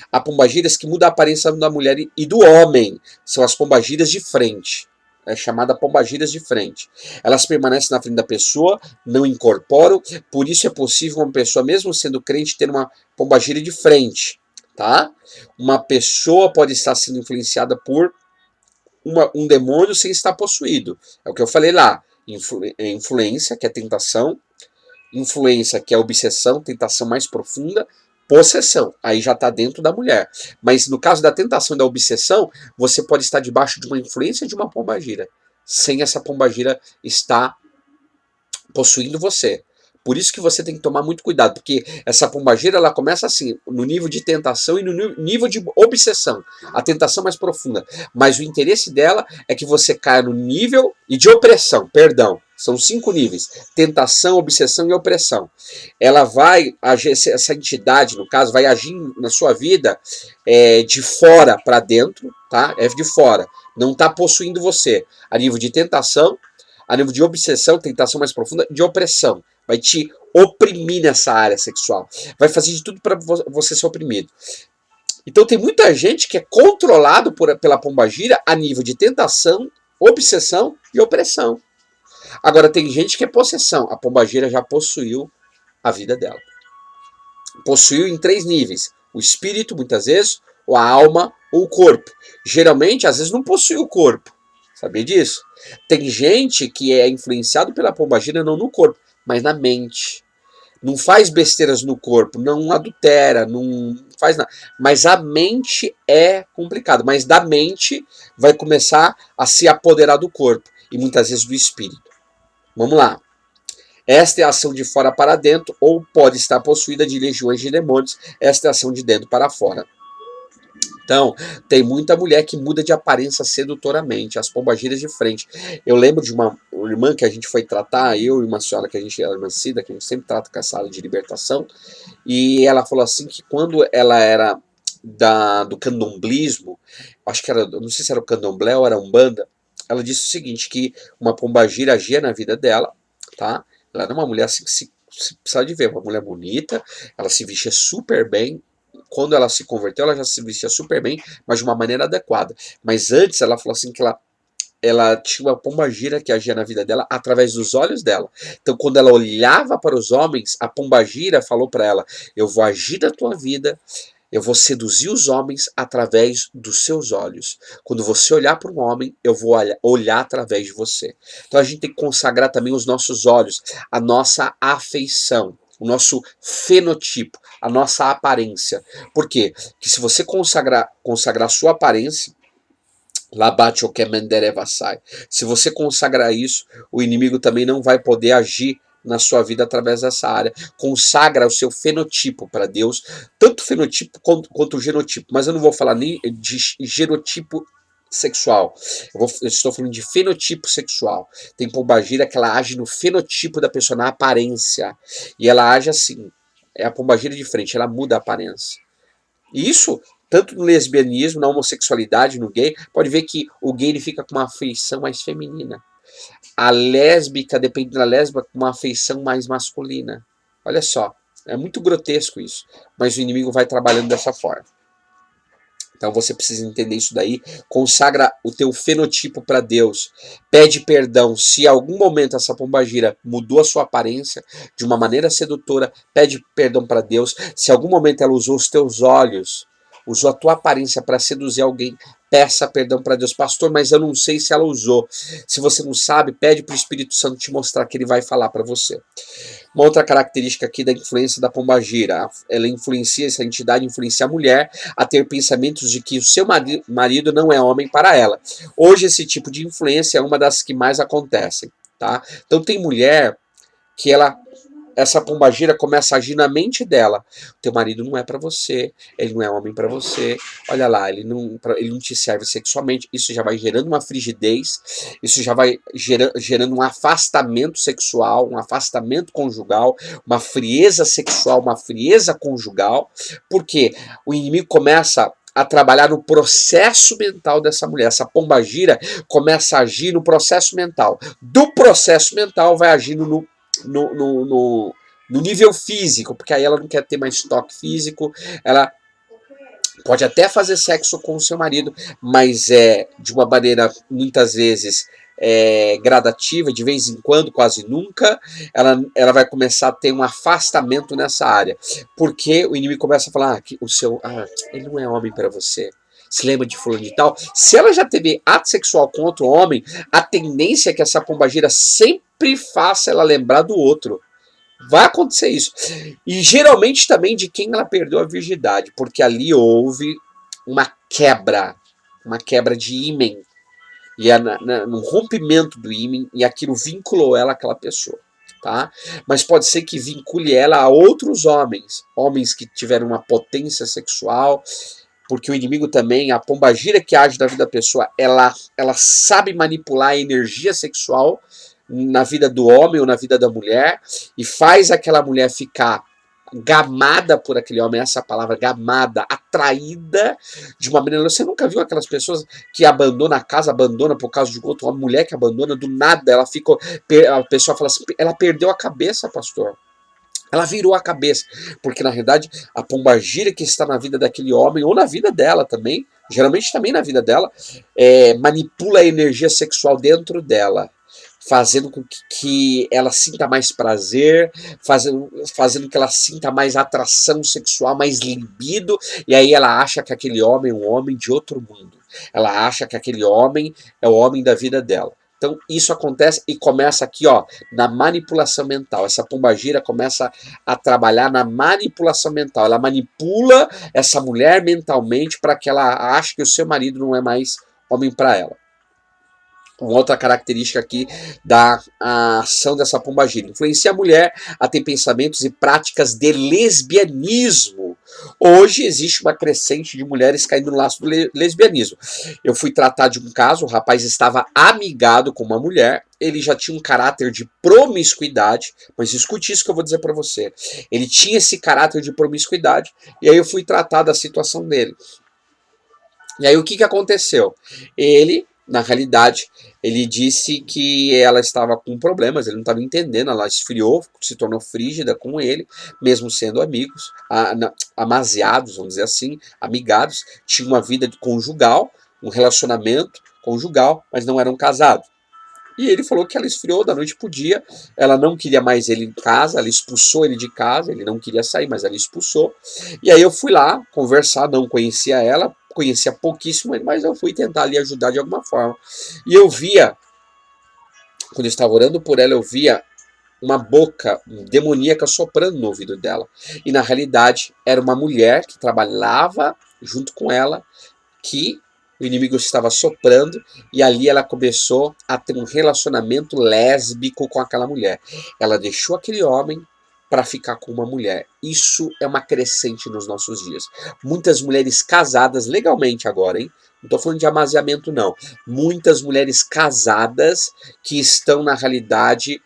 Há pombagiras que mudam a aparência da mulher e do homem. São as pombagiras de frente. É chamada pombagiras de frente. Elas permanecem na frente da pessoa, não incorporam, por isso é possível uma pessoa, mesmo sendo crente, ter uma pombagira de frente, tá? Uma pessoa pode estar sendo influenciada por um demônio sem estar possuído. É o que eu falei lá. Influência, que é tentação. Influência, que é obsessão, tentação mais profunda. Possessão, aí já está dentro da mulher. Mas no caso da tentação e da obsessão, você pode estar debaixo de uma influência de uma pombagira, sem essa pombagira estar possuindo você. Por isso que você tem que tomar muito cuidado, porque essa pombagira ela começa assim, no nível de tentação e no nível de obsessão, a tentação mais profunda. Mas o interesse dela é que você caia no nível e de opressão, perdão. São 5 níveis: tentação, obsessão e opressão. Ela vai agir, essa entidade, no caso, vai agir na sua vida de fora para dentro, tá? É de fora. Não está possuindo você. A nível de tentação, a nível de obsessão, tentação mais profunda, de opressão. Vai te oprimir nessa área sexual. Vai fazer de tudo para você ser oprimido. Então tem muita gente que é controlado pela pombagira a nível de tentação, obsessão e opressão. Agora tem gente que é possessão. A pombagira já possuiu a vida dela. Possuiu em 3 níveis. O espírito, muitas vezes, ou a alma, ou o corpo. Geralmente, às vezes, não possui o corpo. Sabia disso? Tem gente que é influenciado pela pombagira não no corpo, mas na mente. Não faz besteiras no corpo, não adultera, não faz nada. Mas a mente é complicado. Mas da mente vai começar a se apoderar do corpo. E muitas vezes do espírito. Vamos lá. Esta é a ação de fora para dentro, ou pode estar possuída de legiões de demônios. Esta é a ação de dentro para fora. Então, tem muita mulher que muda de aparência sedutoramente, as pombagiras de frente. Eu lembro de uma irmã que a gente foi tratar, eu e uma senhora que a gente era nascida, que a gente sempre trata com essa área de libertação, e ela falou assim que quando ela era do candomblismo, acho que era, não sei se era o candomblé ou era a Umbanda, ela disse o seguinte, que uma pombagira agia na vida dela, tá? Ela era uma mulher assim que se precisava de ver, uma mulher bonita, ela se vestia super bem. Quando ela se converteu, ela já se vestia super bem, mas de uma maneira adequada. Mas antes, ela falou assim que ela tinha uma pombagira que agia na vida dela através dos olhos dela. Então, quando ela olhava para os homens, a pombagira falou para ela, eu vou agir na tua vida, eu vou seduzir os homens através dos seus olhos. Quando você olhar para um homem, eu vou olhar através de você. Então, a gente tem que consagrar também os nossos olhos, a nossa afeição, o nosso fenotipo, a nossa aparência. Por quê? Porque se você consagrar a sua aparência, labate o que menderevassai. Se você consagrar isso, o inimigo também não vai poder agir na sua vida através dessa área. Consagra o seu fenotipo para Deus, tanto o fenotipo quanto o genotipo. Mas eu não vou falar nem de genotipo sexual. Eu estou falando de fenotipo sexual. Tem pombagira que ela age no fenotipo da pessoa, na aparência. E ela age assim. É a pombagira de frente, ela muda a aparência. E isso, tanto no lesbianismo, na homossexualidade, no gay, pode ver que o gay ele fica com uma afeição mais feminina. A lésbica, dependendo da lésbica, com uma afeição mais masculina. Olha só, é muito grotesco isso. Mas o inimigo vai trabalhando dessa forma. Então você precisa entender isso daí, consagra o teu fenotipo para Deus, pede perdão, se em algum momento essa pombagira mudou a sua aparência de uma maneira sedutora, pede perdão para Deus, se em algum momento ela usou os teus olhos, usou a tua aparência para seduzir alguém, peça perdão para Deus. Pastor, mas eu não sei se ela usou. Se você não sabe, pede para o Espírito Santo te mostrar, que ele vai falar para você. Uma outra característica aqui da influência da pombagira, ela influencia, essa entidade influencia a mulher a ter pensamentos de que o seu marido não é homem para ela. Hoje esse tipo de influência é uma das que mais acontecem, tá? Então tem mulher que essa pombagira começa a agir na mente dela. Teu marido não é para você, ele não é homem para você, olha lá, ele não te serve sexualmente. Isso já vai gerando uma frigidez, isso já vai gerando um afastamento sexual, um afastamento conjugal, uma frieza sexual, uma frieza conjugal, porque o inimigo começa a trabalhar no processo mental dessa mulher. Essa pombagira começa a agir no processo mental. Do processo mental vai agindo no nível físico, porque aí ela não quer ter mais toque físico, ela pode até fazer sexo com o seu marido, mas é de uma maneira muitas vezes gradativa, de vez em quando, quase nunca, ela vai começar a ter um afastamento nessa área, porque o inimigo começa a falar que ele não é homem para você. Se lembra de fulano de tal? Se ela já teve ato sexual com outro homem, a tendência é que essa pombagira sempre faça ela lembrar do outro. Vai acontecer isso. E geralmente também de quem ela perdeu a virgindade, porque ali houve uma quebra de ímen. E no rompimento do ímen, e aquilo vinculou ela àquela pessoa. Tá? Mas pode ser que vincule ela a outros homens que tiveram uma potência sexual, porque o inimigo também, a pombagira que age na vida da pessoa, ela sabe manipular a energia sexual na vida do homem ou na vida da mulher, e faz aquela mulher ficar gamada por aquele homem, essa palavra gamada, atraída de uma maneira. Você nunca viu aquelas pessoas que abandonam a casa, abandona por causa de outro, uma mulher que abandona do nada, a pessoa fala assim, ela perdeu a cabeça, pastor. Ela virou a cabeça, porque na realidade a pombagira que está na vida daquele homem, ou na vida dela também, geralmente também na vida dela, manipula a energia sexual dentro dela, fazendo com que ela sinta mais prazer, fazendo que ela sinta mais atração sexual, mais libido, e aí ela acha que aquele homem é um homem de outro mundo. Ela acha que aquele homem é o homem da vida dela. Então isso acontece e começa aqui, ó, na manipulação mental. Essa pombagira começa a trabalhar na manipulação mental. Ela manipula essa mulher mentalmente para que ela ache que o seu marido não é mais homem para ela. Uma outra característica aqui da ação dessa pombagira: influencia a mulher a ter pensamentos e práticas de lesbianismo. Hoje existe uma crescente de mulheres caindo no laço do lesbianismo. Eu fui tratar de um caso, o rapaz estava amigado com uma mulher, ele já tinha um caráter de promiscuidade, mas escute isso que eu vou dizer para você. Ele tinha esse caráter de promiscuidade, e aí eu fui tratar da situação dele. E aí o que aconteceu? Na realidade, ele disse que ela estava com problemas, ele não estava entendendo, ela esfriou, se tornou frígida com ele, mesmo sendo amigos, amaziados, vamos dizer assim, amigados, tinha uma vida conjugal, um relacionamento conjugal, mas não eram casados. E ele falou que ela esfriou da noite pro dia, ela não queria mais ele em casa, ela expulsou ele de casa, ele não queria sair, mas ela expulsou. E aí eu fui lá conversar, não conhecia ela, conhecia pouquíssimo ele, mas eu fui tentar ali ajudar de alguma forma. E eu via, quando eu estava orando por ela, eu via uma boca demoníaca soprando no ouvido dela. E na realidade era uma mulher que trabalhava junto com ela, que o inimigo estava soprando, e ali ela começou a ter um relacionamento lésbico com aquela mulher. Ela deixou aquele homem para ficar com uma mulher. Isso é uma crescente nos nossos dias. Muitas mulheres casadas, legalmente agora, hein? Não estou falando de amaziamento, não. Muitas mulheres casadas que estão, na realidade,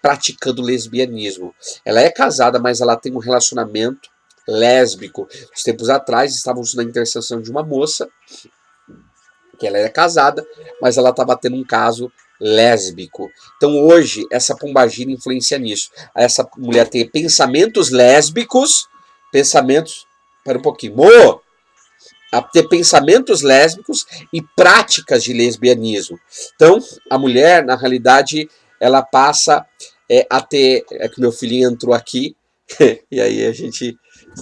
praticando lesbianismo. Ela é casada, mas ela tem um relacionamento lésbico. Uns tempos atrás, estávamos na intercessão de uma moça, que ela era casada, mas ela estava tendo um caso lésbico. Então hoje essa pombagira influencia nisso. Essa mulher tem pensamentos lésbicos, pensamentos... Para um pouquinho. Mo! a ter pensamentos lésbicos e práticas de lesbianismo. Então, a mulher, na realidade, ela passa a ter... É que meu filhinho entrou aqui, e aí a gente...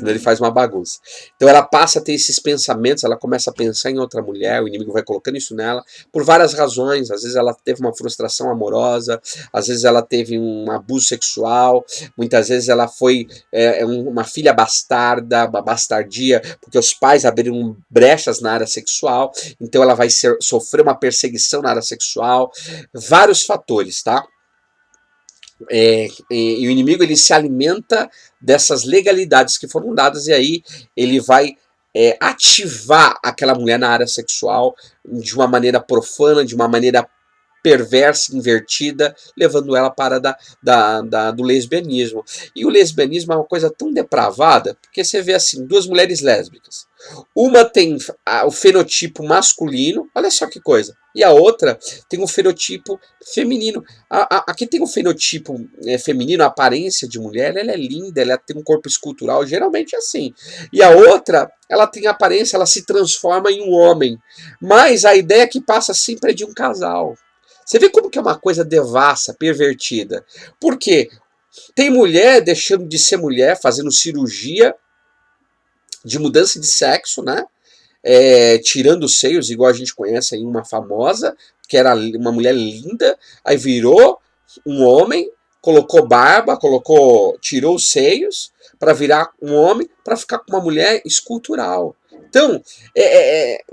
Ele faz uma bagunça. Então ela passa a ter esses pensamentos, ela começa a pensar em outra mulher, o inimigo vai colocando isso nela, por várias razões. Às vezes ela teve uma frustração amorosa, às vezes ela teve um abuso sexual, muitas vezes ela foi uma filha bastarda, uma bastardia, porque os pais abriram brechas na área sexual, então ela vai sofrer uma perseguição na área sexual, vários fatores, tá? E o inimigo ele se alimenta dessas legalidades que foram dadas, e aí ele vai ativar aquela mulher na área sexual de uma maneira profana, de uma maneira perversa, invertida, levando ela para do lesbianismo. E o lesbianismo é uma coisa tão depravada, porque você vê assim, duas mulheres lésbicas. Uma tem o fenotipo masculino, olha só que coisa, e a outra tem um fenotipo feminino. Aqui tem um fenotipo feminino, a aparência de mulher, ela é linda, ela tem um corpo escultural, geralmente é assim. E a outra, ela tem aparência, ela se transforma em um homem. Mas a ideia que passa sempre é de um casal. Você vê como que é uma coisa devassa, pervertida. Por quê? Tem mulher deixando de ser mulher, fazendo cirurgia de mudança de sexo, né? Tirando os seios, igual a gente conhece aí uma famosa, que era uma mulher linda, aí virou um homem, colocou barba, tirou os seios para virar um homem, para ficar com uma mulher escultural. Então,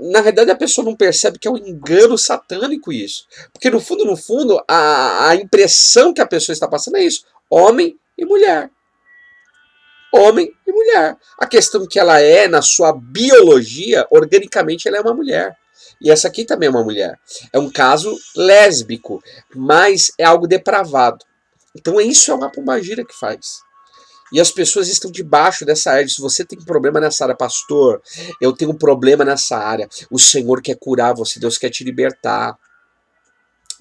na verdade a pessoa não percebe que é um engano satânico isso. Porque no fundo, a impressão que a pessoa está passando é isso. Homem e mulher. Homem e mulher. A questão que ela é, na sua biologia, organicamente ela é uma mulher. E essa aqui também é uma mulher. É um caso lésbico, mas é algo depravado. Então isso é uma pombagira que faz. E as pessoas estão debaixo dessa área. Se você tem problema nessa área, pastor, eu tenho um problema nessa área. O Senhor quer curar você, Deus quer te libertar.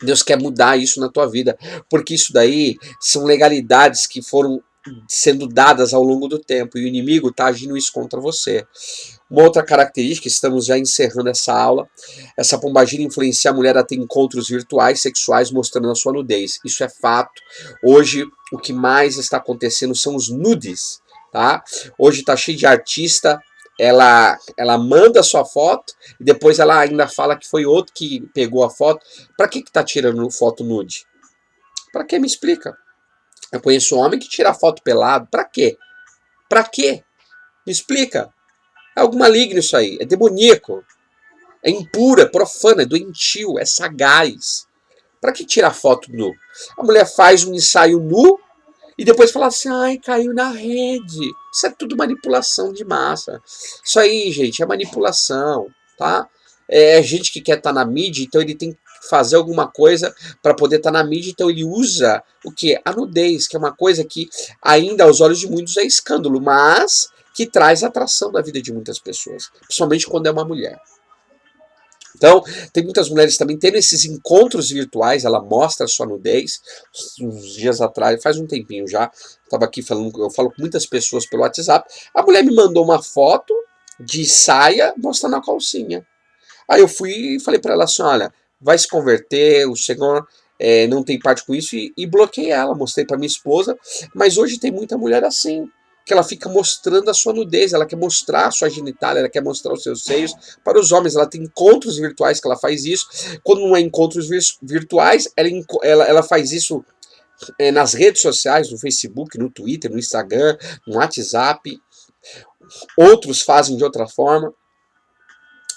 Deus quer mudar isso na tua vida. Porque isso daí são legalidades que foram sendo dadas ao longo do tempo. E o inimigo está agindo isso contra você. Uma outra característica, estamos já encerrando essa aula, essa pombagira influencia a mulher a ter encontros virtuais, sexuais, mostrando a sua nudez. Isso é fato. Hoje, o que mais está acontecendo são os nudes, tá? Hoje está cheio de artista, ela manda a sua foto e depois ela ainda fala que foi outro que pegou a foto. Para que tá tirando foto nude? Para que? Me explica. Eu conheço um homem que tira foto pelado. Para quê? Para quê? Me explica. É algo maligno isso aí, é demoníaco, é impuro, é profano, é doentio, é sagaz. Para que tirar foto nu? A mulher faz um ensaio nu e depois fala assim, ai, caiu na rede. Isso é tudo manipulação de massa. Isso aí, gente, é manipulação, tá? É gente que quer estar na mídia, então ele tem que fazer alguma coisa para poder estar na mídia, então ele usa o quê? A nudez, que é uma coisa que ainda aos olhos de muitos é escândalo, mas que traz atração na vida de muitas pessoas, principalmente quando é uma mulher. Então, tem muitas mulheres também tendo esses encontros virtuais, ela mostra a sua nudez. Uns dias atrás, faz um tempinho já, estava aqui falando, eu falo com muitas pessoas pelo WhatsApp, a mulher me mandou uma foto de saia mostrando a calcinha. Aí eu fui e falei para ela assim, olha, vai se converter, o Senhor não tem parte com isso, e bloqueei ela, mostrei para minha esposa, mas hoje tem muita mulher assim, que ela fica mostrando a sua nudez, ela quer mostrar a sua genitália, ela quer mostrar os seus seios para os homens, ela tem encontros virtuais que ela faz isso, quando não é encontros virtuais, ela faz isso nas redes sociais, no Facebook, no Twitter, no Instagram, no WhatsApp, outros fazem de outra forma.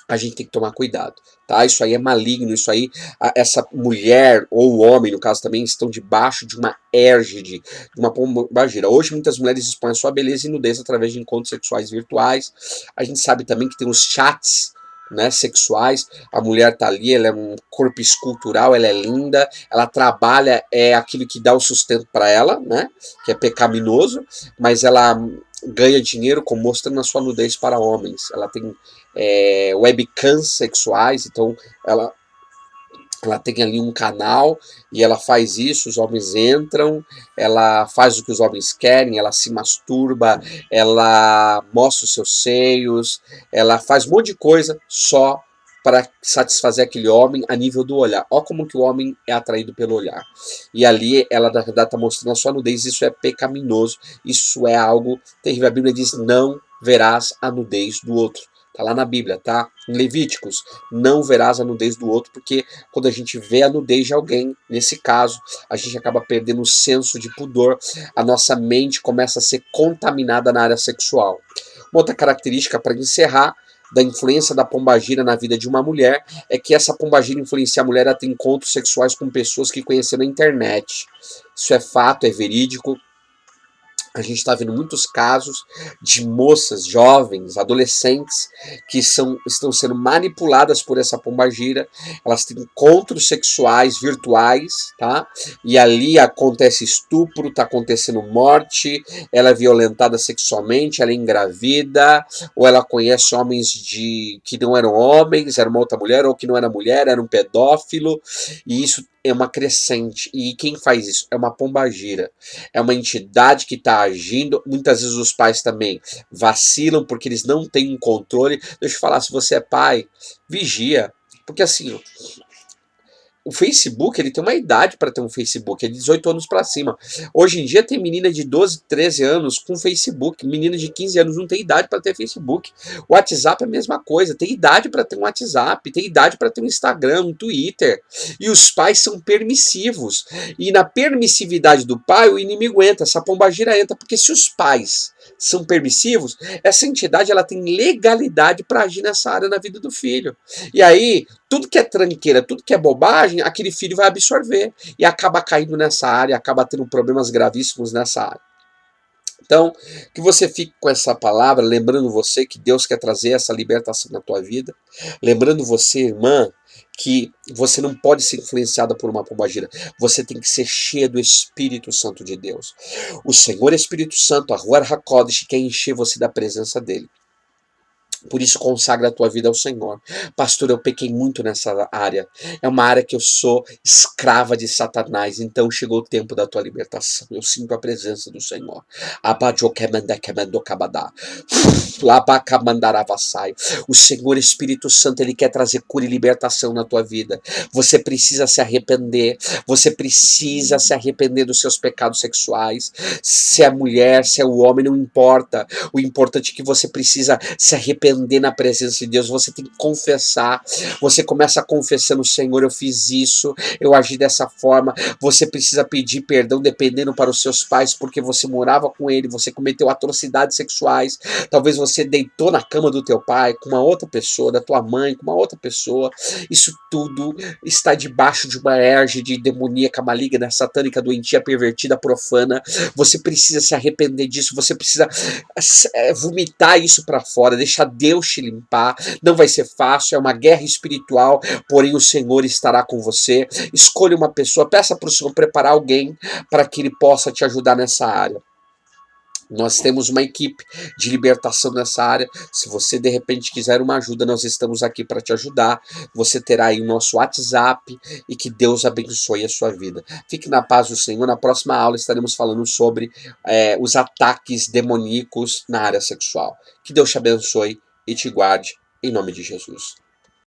A gente tem que tomar cuidado, tá? Isso aí é maligno, isso aí, essa mulher, ou o homem, no caso também, estão debaixo de uma égide, de uma pombagira. Hoje muitas mulheres expõem a sua beleza e nudez através de encontros sexuais virtuais. A gente sabe também que tem os chats, né, sexuais, a mulher tá ali, ela é um corpo escultural, ela é linda, ela trabalha, é aquilo que dá o sustento para ela, né, que é pecaminoso, mas ela ganha dinheiro mostrando a sua nudez para homens. Ela tem webcams sexuais, então ela tem ali um canal e ela faz isso, os homens entram, ela faz o que os homens querem, ela se masturba, ela mostra os seus seios, ela faz um monte de coisa só para satisfazer aquele homem a nível do olhar. Olha como que o homem é atraído pelo olhar. E ali ela na verdade está mostrando a sua nudez, isso é pecaminoso, isso é algo terrível. A Bíblia diz, não verás a nudez do outro. Tá lá na Bíblia, tá? Em Levíticos, não verás a nudez do outro, porque quando a gente vê a nudez de alguém, nesse caso, a gente acaba perdendo o senso de pudor, a nossa mente começa a ser contaminada na área sexual. Uma outra característica, para encerrar, da influência da pombagira na vida de uma mulher, é que essa pombagira influencia a mulher a ter encontros sexuais com pessoas que conheceu na internet. Isso é fato, é verídico. A gente está vendo muitos casos de moças, jovens, adolescentes que estão sendo manipuladas por essa pombagira. Elas têm encontros sexuais virtuais, tá? E ali acontece estupro, está acontecendo morte, ela é violentada sexualmente, ela é engravida, ou ela conhece homens que não eram homens, era uma outra mulher, ou que não era mulher, era um pedófilo, e isso é uma crescente. E quem faz isso? É uma pombagira. É uma entidade que está agindo. Muitas vezes os pais também vacilam porque eles não têm um controle. Deixa eu falar, se você é pai, vigia. Porque assim, o Facebook, ele tem uma idade para ter um Facebook, é de 18 anos para cima. Hoje em dia tem menina de 12, 13 anos com Facebook, menina de 15 anos não tem idade para ter Facebook. O WhatsApp é a mesma coisa, tem idade para ter um WhatsApp, tem idade para ter um Instagram, um Twitter. E os pais são permissivos. E na permissividade do pai, o inimigo entra, essa pombagira entra, porque se os pais são permissivos, essa entidade ela tem legalidade para agir nessa área na vida do filho. E aí, tudo que é tranqueira, tudo que é bobagem, aquele filho vai absorver e acaba caindo nessa área, acaba tendo problemas gravíssimos nessa área. Então, que você fique com essa palavra, lembrando você que Deus quer trazer essa libertação na tua vida, lembrando você, irmã, que você não pode ser influenciada por uma pombagira, você tem que ser cheia do Espírito Santo de Deus. O Senhor Espírito Santo, a Ruach HaKodesh, quer encher você da presença dele. Por isso consagra a tua vida ao Senhor. Pastor, eu pequei muito nessa área. É uma área que eu sou escrava de Satanás. Então chegou o tempo da tua libertação. Eu sinto a presença do Senhor. O Senhor Espírito Santo, ele quer trazer cura e libertação na tua vida. Você precisa se arrepender. Você precisa se arrepender dos seus pecados sexuais. Se é mulher, se é o homem, não importa. O importante é que você precisa se arrepender na presença de Deus, você tem que confessar, você começa confessando, Senhor, eu fiz isso, eu agi dessa forma, você precisa pedir perdão dependendo para os seus pais, porque você morava com ele, você cometeu atrocidades sexuais, talvez você deitou na cama do teu pai, com uma outra pessoa, da tua mãe, com uma outra pessoa, isso tudo está debaixo de uma erge de demoníaca, maligna, satânica, doentia, pervertida, profana, você precisa se arrepender disso, você precisa vomitar isso para fora, deixar Deus te limpar, não vai ser fácil, é uma guerra espiritual, porém o Senhor estará com você. Escolha uma pessoa, peça para o Senhor preparar alguém para que ele possa te ajudar nessa área. Nós temos uma equipe de libertação nessa área. Se você de repente quiser uma ajuda, nós estamos aqui para te ajudar. Você terá aí o nosso WhatsApp e que Deus abençoe a sua vida. Fique na paz do Senhor. Na próxima aula estaremos falando sobre os ataques demoníacos na área sexual. Que Deus te abençoe e te guarde em nome de Jesus.